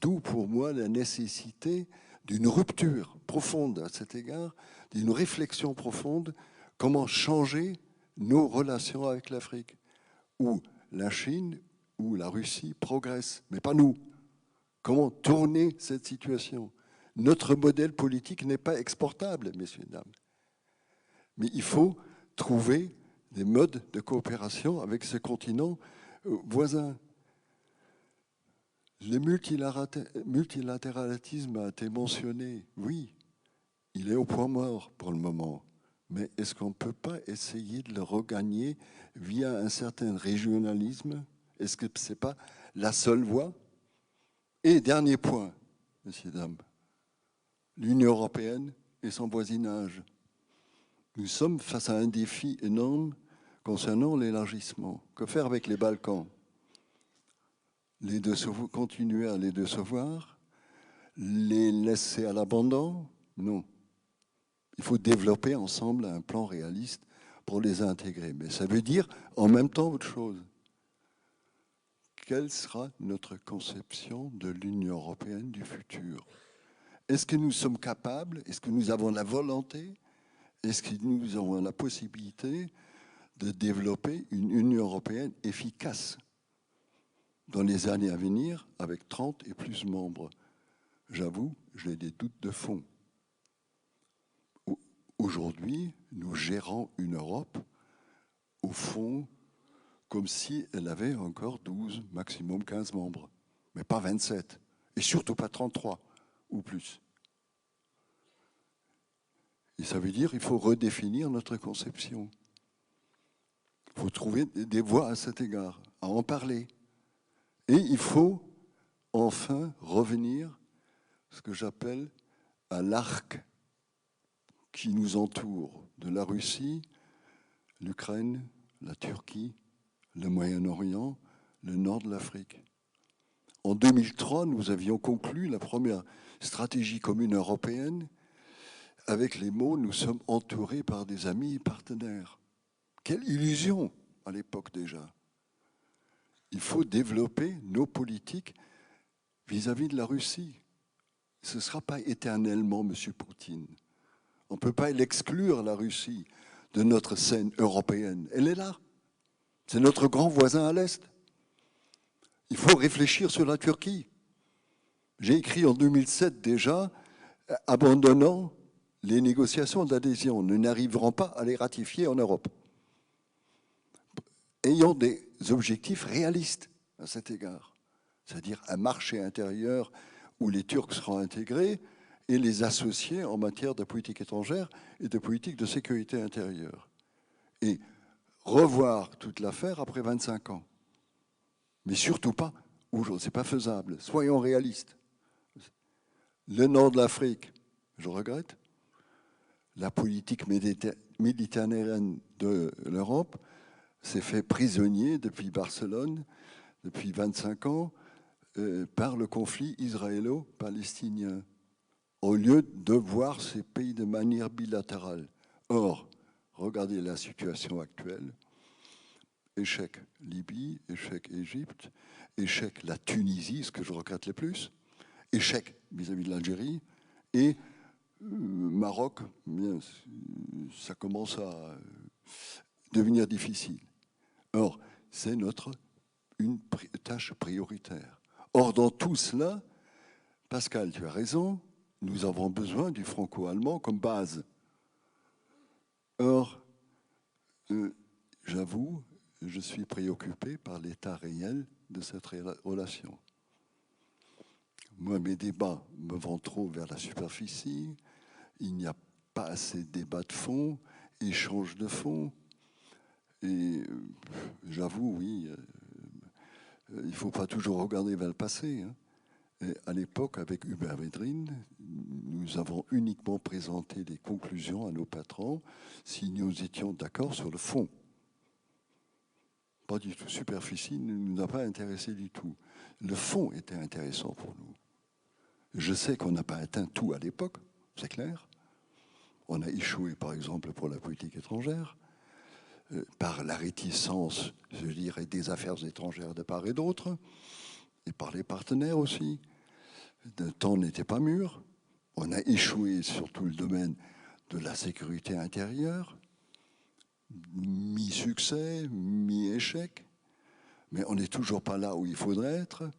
D'où pour moi la nécessité d'une rupture profonde à cet égard, d'une réflexion profonde, comment changer nos relations avec l'Afrique, où la Chine ou la Russie progressent, mais pas nous. Comment tourner cette situation? Notre modèle politique n'est pas exportable, messieurs et dames. Mais il faut trouver des modes de coopération avec ce continent voisin. Le multilatéralisme a été mentionné, oui, il est au point mort pour le moment. Mais est-ce qu'on ne peut pas essayer de le regagner via un certain régionalisme? Est-ce que ce n'est pas la seule voie? Et dernier point, messieurs, dames, l'Union européenne et son voisinage. Nous sommes face à un défi énorme concernant l'élargissement. Que faire avec les Balkans? Continuer à les décevoir? Les laisser à l'abandon? Non. Il faut développer ensemble un plan réaliste pour les intégrer. Mais ça veut dire en même temps autre chose. Quelle sera notre conception de l'Union européenne du futur? Est-ce que nous sommes capables? Est-ce que nous avons la volonté? Est-ce que nous avons la possibilité de développer une Union européenne efficace dans les années à venir avec 30 et plus membres? J'avoue, j'ai des doutes de fond. Aujourd'hui, nous gérons une Europe, au fond, comme si elle avait encore 12, maximum 15 membres, mais pas 27, et surtout pas 33 ou plus. Et ça veut dire qu'il faut redéfinir notre conception. Il faut trouver des voies à cet égard, à en parler. Et il faut enfin revenir, ce que j'appelle, à l'arc qui nous entoure, de la Russie, l'Ukraine, la Turquie, le Moyen-Orient, le nord de l'Afrique. En 2003, nous avions conclu la première stratégie commune européenne avec les mots « nous sommes entourés par des amis et partenaires ». Quelle illusion à l'époque déjà. Il faut développer nos politiques vis-à-vis de la Russie. Ce ne sera pas éternellement M. Poutine. On ne peut pas l'exclure, la Russie, de notre scène européenne. Elle est là. C'est notre grand voisin à l'Est. Il faut réfléchir sur la Turquie. J'ai écrit en 2007 déjà, abandonnant les négociations d'adhésion. Nous n'arriverons pas à les ratifier en Europe. Ayons des objectifs réalistes à cet égard. C'est-à-dire un marché intérieur où les Turcs seront intégrés et les associer en matière de politique étrangère et de politique de sécurité intérieure. Et revoir toute l'affaire après 25 ans. Mais surtout pas aujourd'hui, ce n'est pas faisable. Soyons réalistes. Le nord de l'Afrique, je regrette. La politique méditerranéenne de l'Europe s'est fait prisonnier depuis Barcelone, depuis 25 ans, par le conflit israélo-palestinien, au lieu de voir ces pays de manière bilatérale. Or, regardez la situation actuelle. Échec Libye, échec Égypte, échec la Tunisie, ce que je regrette le plus, échec vis-à-vis de l'Algérie, et Maroc, bien, ça commence à devenir difficile. Or, c'est une tâche prioritaire. Or, dans tout cela, Pascal, tu as raison, nous avons besoin du franco-allemand comme base. Or, j'avoue, je suis préoccupé par l'état réel de cette relation. Moi, mes débats me vont trop vers la superficie, il n'y a pas assez de débats de fond, échange de fond, et j'avoue, oui, il ne faut pas toujours regarder vers le passé. Et à l'époque, avec Hubert Védrine, nous avons uniquement présenté des conclusions à nos patrons si nous étions d'accord sur le fond. Pas du tout. Superficie ne nous a pas intéressé du tout. Le fond était intéressant pour nous. Je sais qu'on n'a pas atteint tout à l'époque, c'est clair. On a échoué, par exemple, pour la politique étrangère, par la réticence, je dirais, des affaires étrangères de part et d'autre, et par les partenaires aussi. Le temps n'était pas mûr. On a échoué sur tout le domaine de la sécurité intérieure, mi-succès, mi-échec, mais on n'est toujours pas là où il faudrait être.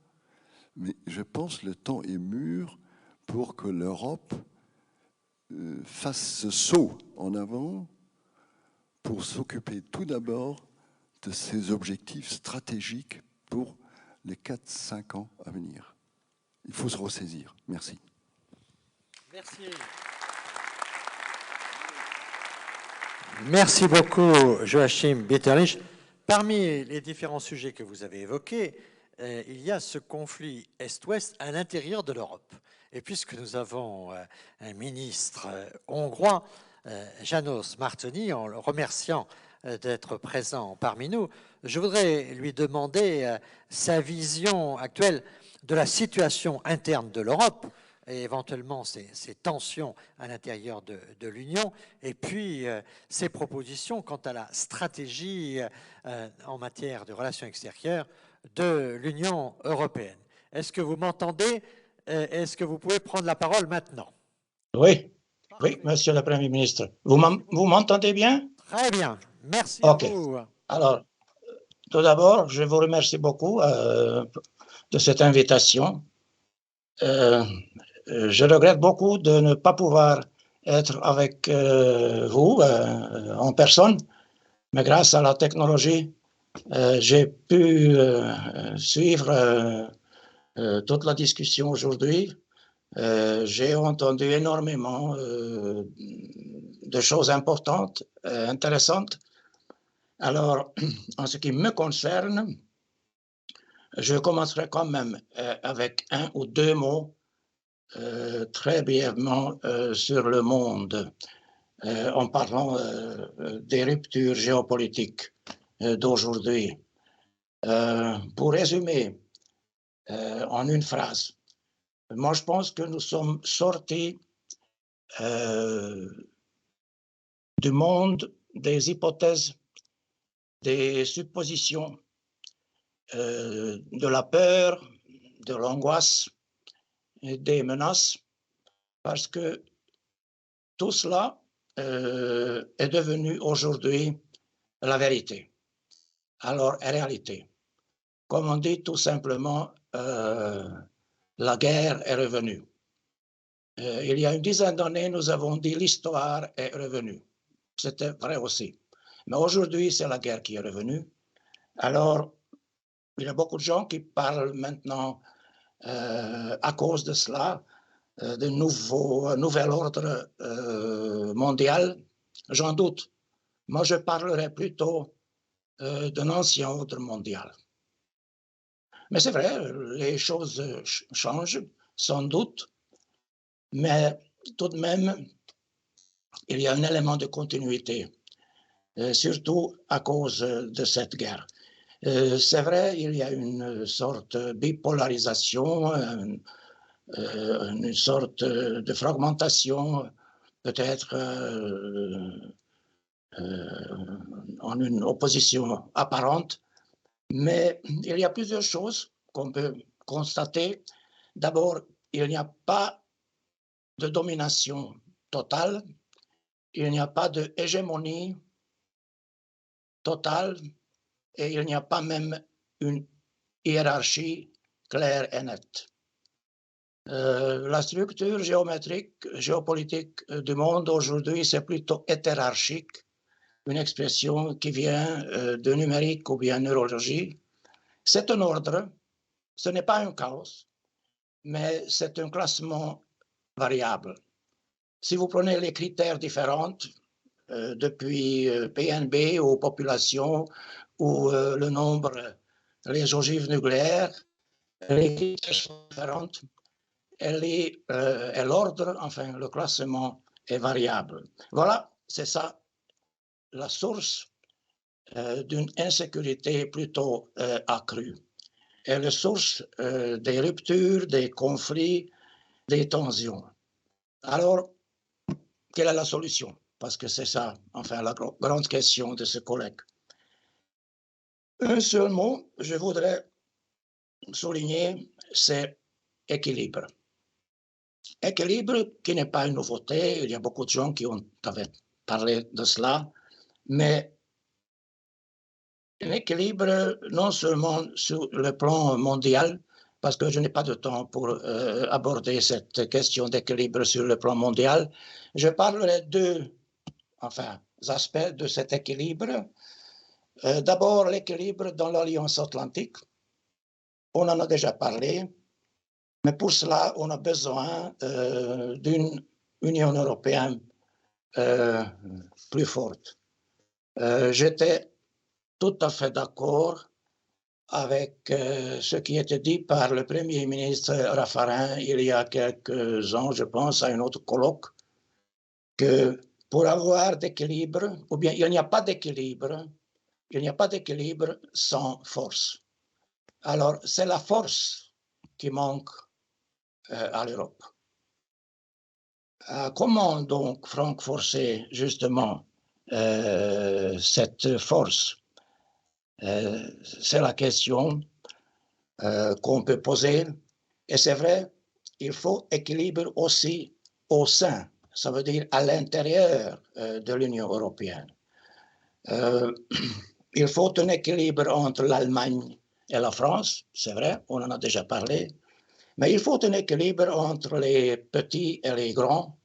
Mais je pense que le temps est mûr pour que l'Europe fasse ce saut en avant pour s'occuper tout d'abord de ses objectifs stratégiques pour les 4-5 ans à venir. Il faut se ressaisir. Merci. Merci. Merci beaucoup, Joachim Bitterlich. Parmi les différents sujets que vous avez évoqués, il y a ce conflit Est-Ouest à l'intérieur de l'Europe. Et puisque nous avons un ministre hongrois, János Martonyi, en le remerciant d'être présent parmi nous, je voudrais lui demander sa vision actuelle de la situation interne de l'Europe et éventuellement ces tensions à l'intérieur de l'Union, et puis ces propositions quant à la stratégie en matière de relations extérieures de l'Union européenne. Est-ce que vous m'entendez? Est-ce que vous pouvez prendre la parole maintenant? Oui, Parfait. oui, Monsieur le Premier ministre. Vous m'entendez bien? Très bien. Merci Ok. à vous. Alors, tout d'abord, je vous remercie beaucoup de cette invitation. Je regrette beaucoup de ne pas pouvoir être avec vous en personne, mais grâce à la technologie, j'ai pu suivre toute la discussion aujourd'hui. J'ai entendu énormément de choses importantes, intéressantes. Alors, en ce qui me concerne, je commencerai quand même avec un ou deux mots très brièvement sur le monde, en parlant des ruptures géopolitiques d'aujourd'hui. Pour résumer en une phrase, moi je pense que nous sommes sortis du monde des hypothèses, des suppositions, de la peur, de l'angoisse, et des menaces, parce que tout cela est devenu aujourd'hui la vérité. Alors, en réalité, comme on dit tout simplement, la guerre est revenue. Il y a une dizaine d'années, nous avons dit l'histoire est revenue. C'était vrai aussi. Mais aujourd'hui, c'est la guerre qui est revenue. Alors, il y a beaucoup de gens qui parlent maintenant, à cause de cela, de nouvel ordre mondial. J'en doute. Moi, je parlerai plutôt d'un ancien ordre mondial. Mais c'est vrai, les choses changent, sans doute, mais tout de même, il y a un élément de continuité, surtout à cause de cette guerre. C'est vrai, il y a une sorte de bipolarisation, une sorte de fragmentation, peut-être en une opposition apparente, mais il y a plusieurs choses qu'on peut constater. D'abord, il n'y a pas de domination totale, il n'y a pas de hégémonie totale, et il n'y a pas même une hiérarchie claire et nette. La structure géopolitique du monde aujourd'hui, c'est plutôt hétérarchique, une expression qui vient de numérique ou bien neurologie. C'est un ordre, ce n'est pas un chaos, mais c'est un classement variable. Si vous prenez les critères différents, depuis PNB aux populations ou le nombre, les ogives nucléaires, les critères sont différents et l'ordre, enfin le classement est variable. Voilà, c'est ça la source d'une insécurité plutôt accrue. Et la source des ruptures, des conflits, des tensions. Alors, quelle est la solution? Parce que c'est ça, enfin, la grande question de ce collègue. Un seul mot, je voudrais souligner, c'est équilibre. Équilibre qui n'est pas une nouveauté, il y a beaucoup de gens qui ont parlé de cela, mais un équilibre non seulement sur le plan mondial, parce que je n'ai pas de temps pour aborder cette question d'équilibre sur le plan mondial. Je parlerai deux aspects de cet équilibre. D'abord, l'équilibre dans l'Alliance Atlantique. On en a déjà parlé, mais pour cela, on a besoin d'une Union européenne plus forte. J'étais tout à fait d'accord avec ce qui était dit par le Premier ministre Raffarin il y a quelques ans, je pense, à un autre colloque, que pour avoir d'équilibre, ou bien il n'y a pas d'équilibre, il n'y a pas d'équilibre sans force. Alors, c'est la force qui manque à l'Europe. Comment donc renforcer justement cette force? C'est la question qu'on peut poser. Et c'est vrai, il faut équilibre aussi au sein, ça veut dire à l'intérieur de l'Union européenne. Il faut un équilibre entre l'Allemagne et la France, c'est vrai, on en a déjà parlé, mais il faut un équilibre entre les petits et les grands.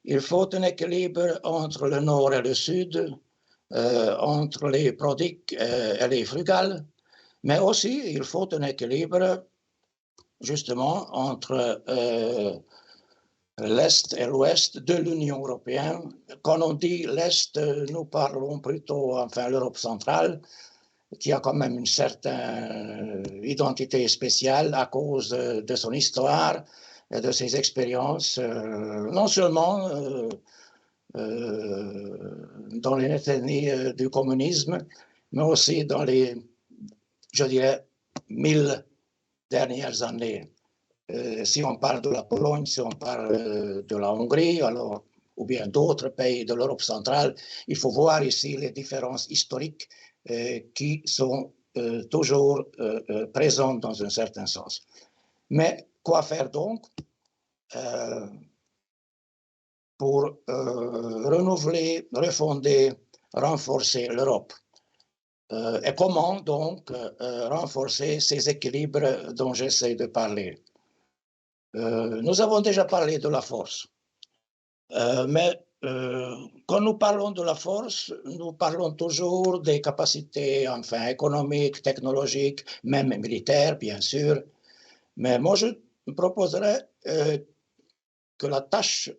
Il faut un équilibre entre le nord et le sud, entre les prodigues et les frugales, mais aussi il faut un équilibre justement entre l'Est et l'Ouest de l'Union européenne. Quand on dit l'Est, nous parlons plutôt, enfin, l'Europe centrale, qui a quand même une certaine identité spéciale à cause de son histoire et de ses expériences, non seulement dans les décennies du communisme, mais aussi dans les, je dirais, 1000 dernières années. Si on parle de la Pologne, si on parle de la Hongrie, alors, ou bien d'autres pays de l'Europe centrale, il faut voir ici les différences historiques qui sont toujours présentes dans un certain sens. Mais quoi faire donc pour renouveler, refonder, renforcer l'Europe? Et comment donc renforcer ces équilibres dont j'essaie de parler? Nous avons déjà parlé de la force, mais quand nous parlons de la force, nous parlons toujours des capacités, enfin, économiques, technologiques, même militaires, bien sûr. Mais moi, je proposerais que la tâche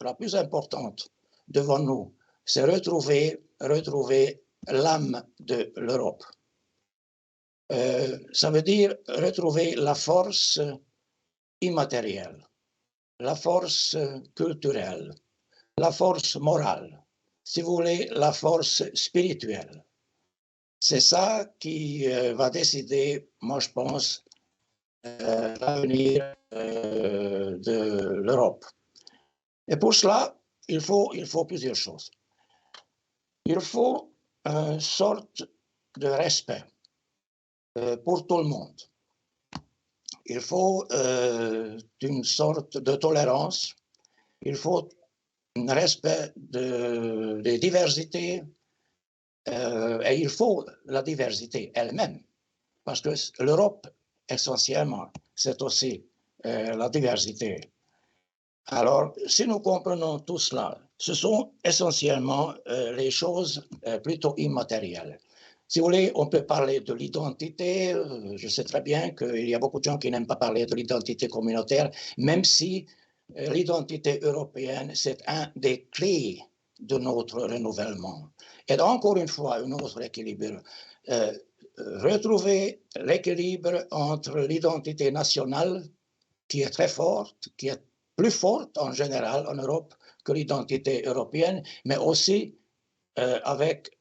la plus importante devant nous, c'est retrouver l'âme de l'Europe. Ça veut dire retrouver la force immatérielle, la force culturelle, la force morale, si vous voulez, la force spirituelle. C'est ça qui va décider, moi je pense, l'avenir de l'Europe. Et pour cela, il faut plusieurs choses. Il faut une sorte de respect pour tout le monde. Il faut une sorte de tolérance. Il faut un respect des diversités. Et il faut la diversité elle-même. Parce que l'Europe, essentiellement, c'est aussi la diversité. Alors, si nous comprenons tout cela, ce sont essentiellement les choses plutôt immatérielles. Si vous voulez, on peut parler de l'identité. Je sais très bien qu'il y a beaucoup de gens qui n'aiment pas parler de l'identité communautaire, même si l'identité européenne, c'est un des clés de notre renouvellement. Et encore une fois, un autre équilibre. Retrouver l'équilibre entre l'identité nationale, qui est très forte, qui est plus forte en général en Europe que l'identité européenne, mais aussi avec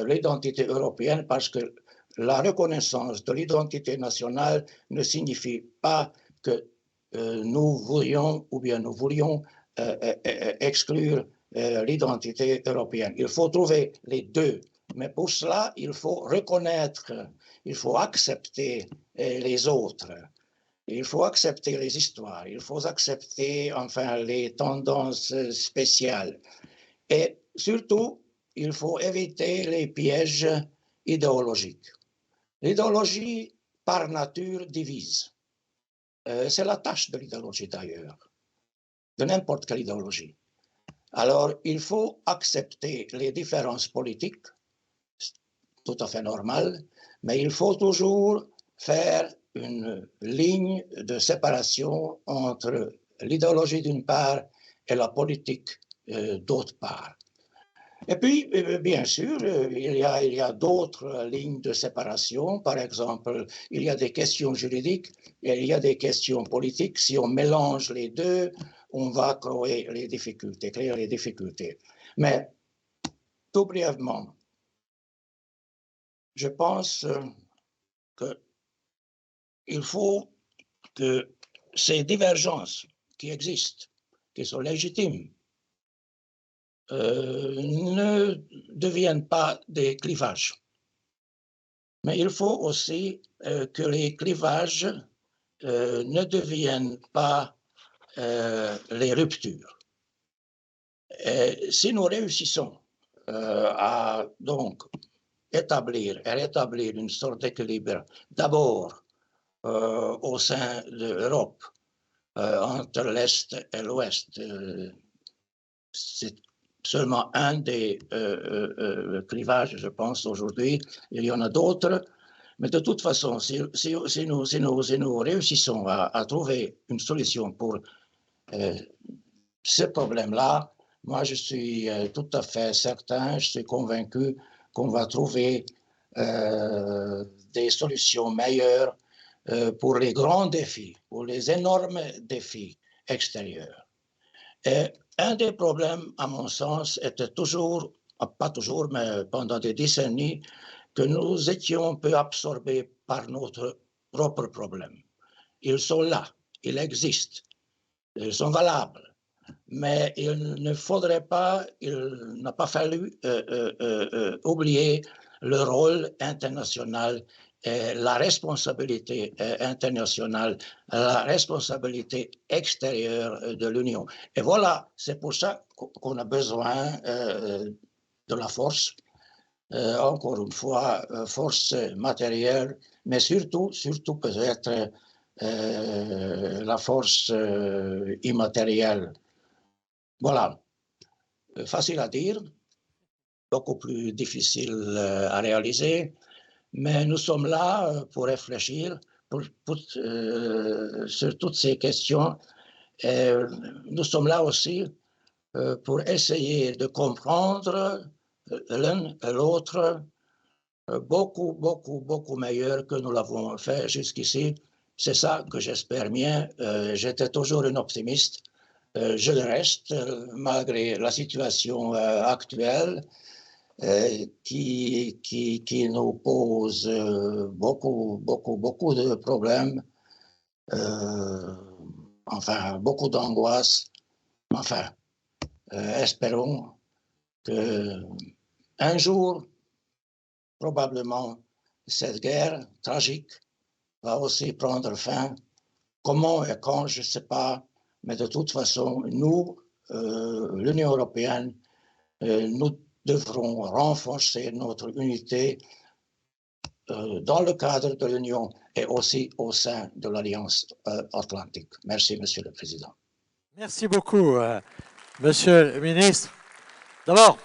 l'identité européenne, parce que la reconnaissance de l'identité nationale ne signifie pas que nous voulions ou bien nous voulions exclure l'identité européenne. Il faut trouver les deux, mais pour cela, il faut reconnaître, il faut accepter les autres. Il faut accepter les histoires, il faut accepter enfin les tendances spéciales. Et surtout, il faut éviter les pièges idéologiques. L'idéologie, par nature, divise. C'est la tâche de l'idéologie d'ailleurs, de n'importe quelle idéologie. Alors, il faut accepter les différences politiques, tout à fait normal, mais il faut toujours faire une ligne de séparation entre l'idéologie d'une part et la politique d'autre part. Et puis, bien sûr, il y a d'autres lignes de séparation. Par exemple, il y a des questions juridiques et il y a des questions politiques. Si on mélange les deux, on va créer les difficultés. Mais, tout brièvement, je pense qu'il faut que ces divergences qui existent qui sont légitimes, ne deviennent pas des clivages. Mais il faut aussi que les clivages ne deviennent pas les ruptures. Et si nous réussissons à donc établir et rétablir une sorte d'équilibre, d'abord au sein de l'Europe, entre l'Est et l'Ouest, c'est seulement un des clivages, je pense, aujourd'hui. Il y en a d'autres. Mais de toute façon, si nous réussissons à trouver une solution pour ce problème-là, moi, je suis tout à fait certain, je suis convaincu qu'on va trouver des solutions meilleures pour les grands défis, pour les énormes défis extérieurs. Et un des problèmes, à mon sens, était toujours, pas toujours, mais pendant des décennies, que nous étions un peu absorbés par notre propre problème. Ils sont là, ils existent, ils sont valables, mais il ne faudrait pas, il n'a pas fallu oublier le rôle international et la responsabilité internationale, la responsabilité extérieure de l'Union. Et voilà, c'est pour ça qu'on a besoin de la force, encore une fois, force matérielle, mais surtout peut-être la force immatérielle. Voilà, facile à dire, beaucoup plus difficile à réaliser, mais nous sommes là pour réfléchir sur toutes ces questions. Et nous sommes là aussi pour essayer de comprendre l'un et l'autre beaucoup meilleur que nous l'avons fait jusqu'ici. C'est ça que j'espère bien. J'étais toujours un optimiste. Je le reste, malgré la situation actuelle qui nous pose beaucoup de problèmes, enfin, beaucoup d'angoisse. Enfin, espérons qu'un jour, probablement, cette guerre tragique va aussi prendre fin. Comment et quand, je ne sais pas, mais de toute façon, nous, l'Union européenne, nous devrons renforcer notre unité dans le cadre de l'Union et aussi au sein de l'Alliance atlantique. Merci, Monsieur le Président. Merci beaucoup, Monsieur le ministre. D'abord,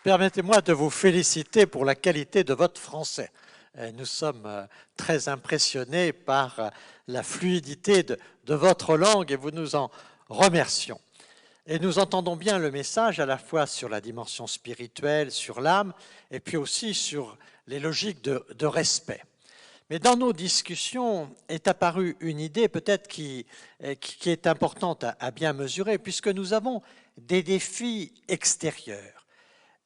permettez-moi de vous féliciter pour la qualité de votre français. Nous sommes très impressionnés par la fluidité de votre langue et vous nous en remercions. Et nous entendons bien le message à la fois sur la dimension spirituelle, sur l'âme, et puis aussi sur les logiques de respect. Mais dans nos discussions est apparue une idée peut-être qui est importante à bien mesurer, puisque nous avons des défis extérieurs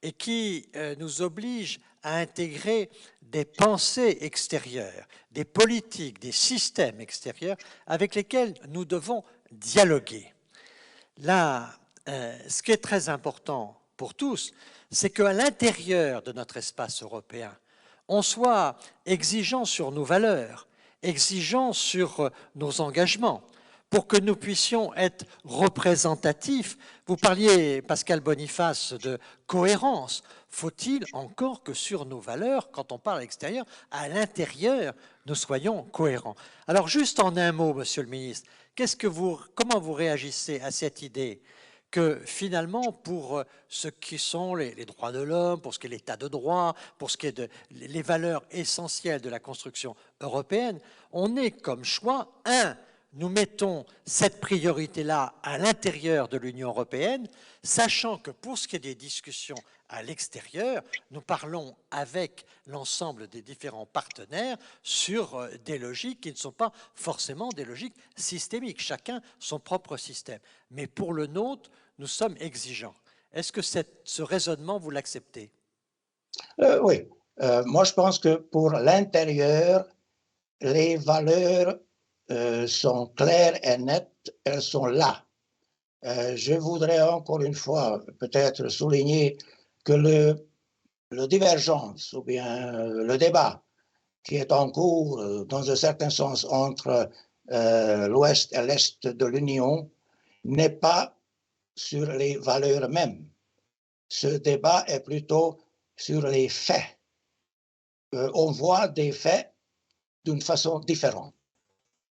et qui nous obligent à intégrer des pensées extérieures, des politiques, des systèmes extérieurs avec lesquels nous devons dialoguer. Là, ce qui est très important pour tous, c'est qu'à l'intérieur de notre espace européen, on soit exigeant sur nos valeurs, exigeant sur nos engagements, pour que nous puissions être représentatifs. Vous parliez, Pascal Boniface, de cohérence. Faut-il encore que sur nos valeurs, quand on parle à l'extérieur, à l'intérieur, nous soyons cohérents? Alors, juste en un mot, Monsieur le ministre, comment vous réagissez à cette idée que finalement, pour ce qui sont les droits de l'homme, pour ce qui est l'état de droit, pour ce qui est les valeurs essentielles de la construction européenne, on ait comme choix, nous mettons cette priorité-là à l'intérieur de l'Union européenne, sachant que pour ce qui est des discussions à l'extérieur, nous parlons avec l'ensemble des différents partenaires sur des logiques qui ne sont pas forcément des logiques systémiques, chacun son propre système. Mais pour le nôtre, nous sommes exigeants. Est-ce que ce raisonnement, vous l'acceptez? Oui. Moi, je pense que pour l'intérieur, les valeurs sont claires et nettes, elles sont là. Je voudrais encore une fois peut-être souligner que le divergence ou bien le débat qui est en cours dans un certain sens entre l'Ouest et l'Est de l'Union n'est pas sur les valeurs mêmes. Ce débat est plutôt sur les faits. On voit des faits d'une façon différente.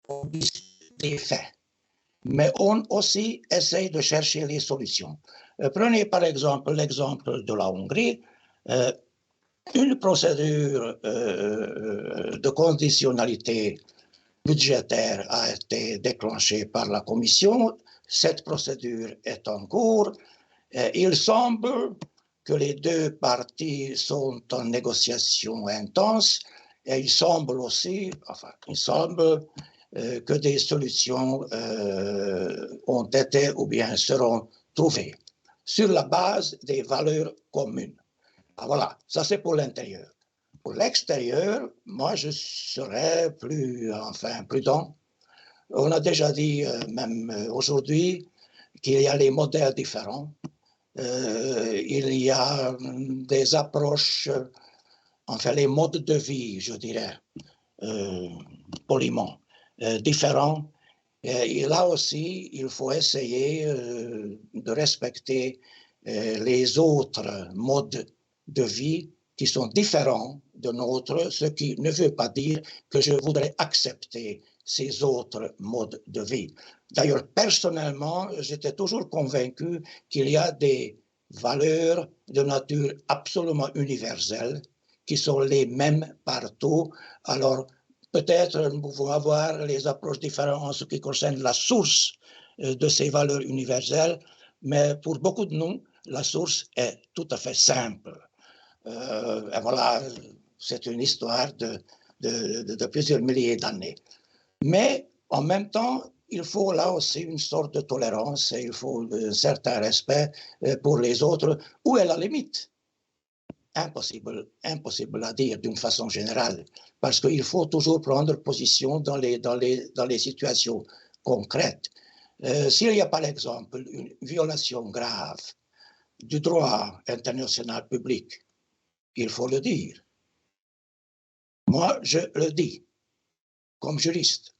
On dit des faits. Mais on aussi essaye de chercher les solutions. Prenez par exemple l'exemple de la Hongrie. Une procédure de conditionnalité budgétaire a été déclenchée par la Commission. Cette procédure est en cours. Il semble que les deux parties sont en négociation intense et il semble aussi, que des solutions ont été ou bien seront trouvées sur la base des valeurs communes. Ah, voilà, ça c'est pour l'intérieur. Pour l'extérieur, moi je serais plus prudent. On a déjà dit même aujourd'hui qu'il y a les modèles différents. Il y a des approches, les modes de vie, je dirais, poliment, différents. Et là aussi, il faut essayer de respecter les autres modes de vie qui sont différents de nôtres, ce qui ne veut pas dire que je voudrais accepter ces autres modes de vie. D'ailleurs, personnellement, j'étais toujours convaincu qu'il y a des valeurs de nature absolument universelle qui sont les mêmes partout. Alors, peut-être nous pouvons avoir les approches différentes en ce qui concerne la source de ces valeurs universelles, mais pour beaucoup de nous, la source est tout à fait simple. Et voilà, c'est une histoire de plusieurs milliers d'années. Mais en même temps, il faut là aussi une sorte de tolérance et il faut un certain respect pour les autres. Où est la limite? Impossible à dire d'une façon générale, parce qu'il faut toujours prendre position dans les situations concrètes. S'il y a par exemple une violation grave du droit international public, il faut le dire. Moi, je le dis comme juriste.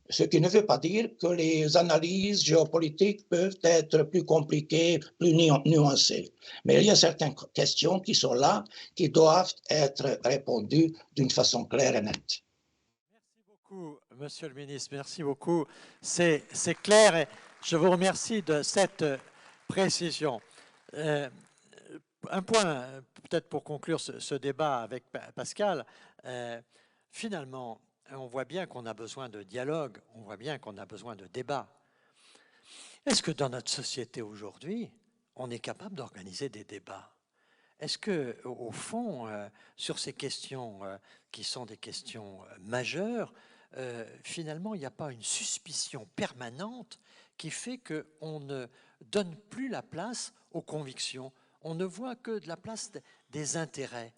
Ce qui ne veut pas dire que les analyses géopolitiques peuvent être plus compliquées, plus nuancées. Mais il y a certaines questions qui sont là, qui doivent être répondues d'une façon claire et nette. Merci beaucoup, Monsieur le Ministre. Merci beaucoup. C'est clair et je vous remercie de cette précision. Un point, peut-être pour conclure ce débat avec Pascal, finalement, on voit bien qu'on a besoin de dialogue, on voit bien qu'on a besoin de débat. Est-ce que dans notre société aujourd'hui, on est capable d'organiser des débats? Est-ce que, au fond, sur ces questions qui sont des questions majeures, finalement, il n'y a pas une suspicion permanente qui fait qu'on ne donne plus la place aux convictions? On ne voit que de la place des intérêts.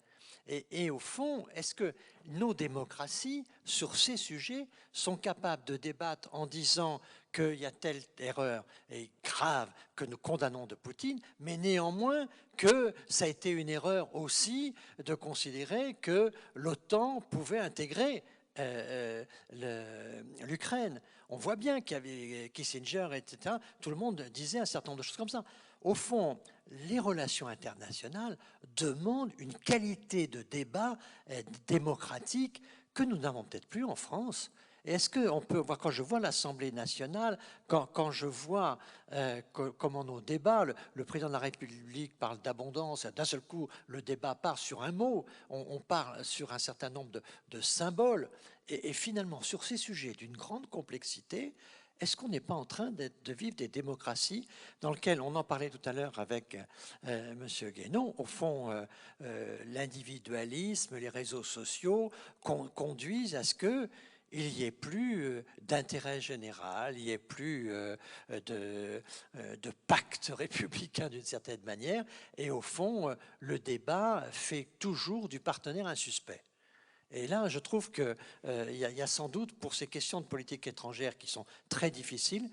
Et au fond, est-ce que nos démocraties, sur ces sujets, sont capables de débattre en disant qu'il y a telle erreur et grave que nous condamnons de Poutine, mais néanmoins que ça a été une erreur aussi de considérer que l'OTAN pouvait intégrer l'Ukraine. On voit bien qu'il y avait Kissinger, etc. Tout le monde disait un certain nombre de choses comme ça. Au fond, les relations internationales demandent une qualité de débat démocratique que nous n'avons peut-être plus en France. Est-ce qu'on peut voir, quand je vois l'Assemblée nationale, quand je vois comment nos débats, le président de la République parle d'abondance, d'un seul coup, le débat part sur un mot, on part sur un certain nombre de symboles, et finalement, sur ces sujets d'une grande complexité, est-ce qu'on n'est pas en train de vivre des démocraties dans lesquelles, on en parlait tout à l'heure avec M. Guénon, au fond, l'individualisme, les réseaux sociaux conduisent à ce qu'il n'y ait plus d'intérêt général, il n'y ait plus de pacte républicain d'une certaine manière, et au fond, le débat fait toujours du partenaire un suspect. Et là, je trouve qu'il y a sans doute, pour ces questions de politique étrangère qui sont très difficiles,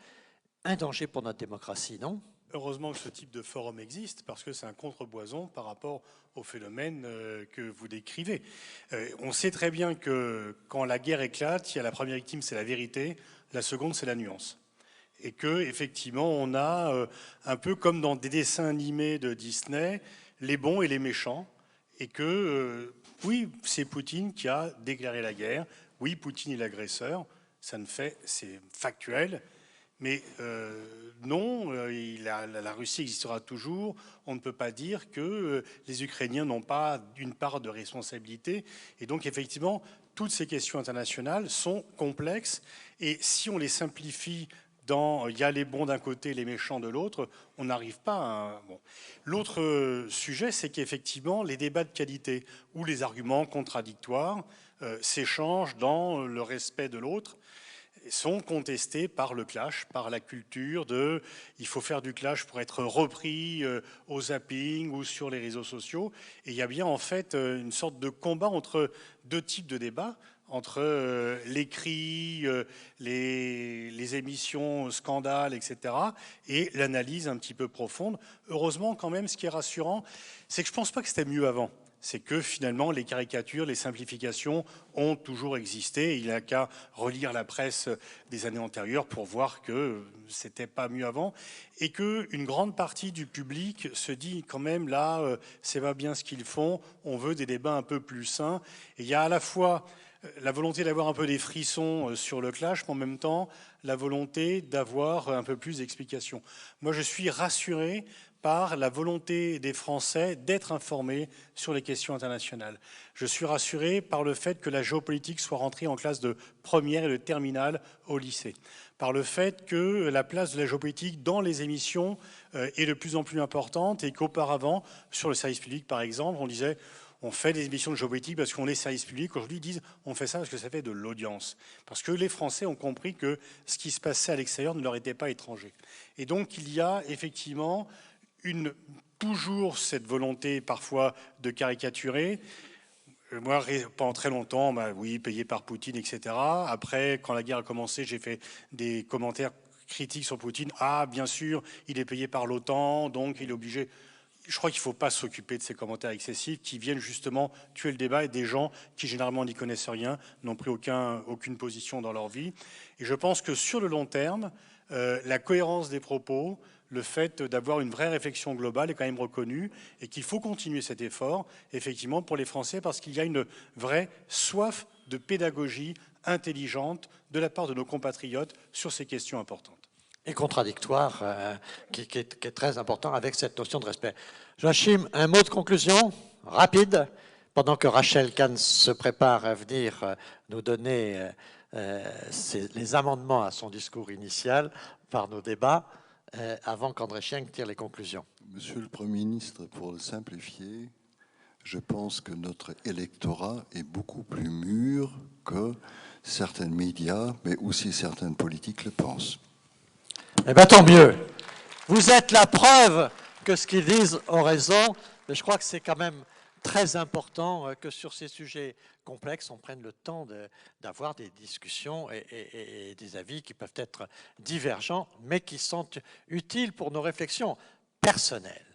un danger pour notre démocratie, non? Heureusement que ce type de forum existe, parce que c'est un contrepoison par rapport au phénomène que vous décrivez. On sait très bien que quand la guerre éclate, il y a la première victime, c'est la vérité, la seconde, c'est la nuance. Et que effectivement, on a un peu comme dans des dessins animés de Disney, les bons et les méchants, et que oui, c'est Poutine qui a déclaré la guerre, oui, Poutine est l'agresseur, c'est factuel. Mais non, la Russie existera toujours. On ne peut pas dire que les Ukrainiens n'ont pas une part de responsabilité. Et donc, effectivement, toutes ces questions internationales sont complexes. Et si on les simplifie dans il y a les bons d'un côté et les méchants de l'autre, on n'arrive pas à... Bon. L'autre sujet, c'est qu'effectivement, les débats de qualité où les arguments contradictoires s'échangent dans le respect de l'autre, sont contestés par le clash, par la culture de il faut faire du clash pour être repris au zapping ou sur les réseaux sociaux. Et il y a bien en fait une sorte de combat entre deux types de débats, entre les cris, les émissions scandales, etc., et l'analyse un petit peu profonde. Heureusement, quand même, ce qui est rassurant, c'est que je ne pense pas que c'était mieux avant. C'est que finalement, les caricatures, les simplifications ont toujours existé. Il n'y a qu'à relire la presse des années antérieures pour voir que c'était pas mieux avant. Et qu'une grande partie du public se dit quand même, là, c'est pas bien ce qu'ils font, on veut des débats un peu plus sains. Et il y a à la fois la volonté d'avoir un peu des frissons sur le clash, mais en même temps, la volonté d'avoir un peu plus d'explications. Moi, je suis rassuré par la volonté des Français d'être informés sur les questions internationales. Je suis rassuré par le fait que la géopolitique soit rentrée en classe de première et de terminale au lycée, par le fait que la place de la géopolitique dans les émissions est de plus en plus importante et qu'auparavant, sur le service public par exemple, on disait on fait des émissions de géopolitique parce qu'on est service public. Aujourd'hui, ils disent on fait ça parce que ça fait de l'audience. Parce que les Français ont compris que ce qui se passait à l'extérieur ne leur était pas étranger. Et donc, il y a effectivement toujours cette volonté parfois de caricaturer. Moi, pendant très longtemps, oui, payé par Poutine, etc. Après, quand la guerre a commencé, j'ai fait des commentaires critiques sur Poutine. Ah, bien sûr, il est payé par l'OTAN, donc il est obligé... Je crois qu'il ne faut pas s'occuper de ces commentaires excessifs qui viennent justement tuer le débat et des gens qui généralement n'y connaissent rien, n'ont pris aucune position dans leur vie. Et je pense que sur le long terme, la cohérence des propos, le fait d'avoir une vraie réflexion globale est quand même reconnu et qu'il faut continuer cet effort, effectivement, pour les Français, parce qu'il y a une vraie soif de pédagogie intelligente de la part de nos compatriotes sur ces questions importantes. Et contradictoire, qui est très important avec cette notion de respect. Joachim, un mot de conclusion, rapide, pendant que Rachel Kahn se prépare à venir nous donner les amendements à son discours initial par nos débats, avant qu'André Schenck tire les conclusions. Monsieur le Premier ministre, pour le simplifier, je pense que notre électorat est beaucoup plus mûr que certains médias, mais aussi certaines politiques le pensent. Eh bien, tant mieux. Vous êtes la preuve que ce qu'ils disent ont raison, mais je crois que c'est quand même très important que sur ces sujets complexes, on prenne le temps d'avoir des discussions et des avis qui peuvent être divergents, mais qui sont utiles pour nos réflexions personnelles.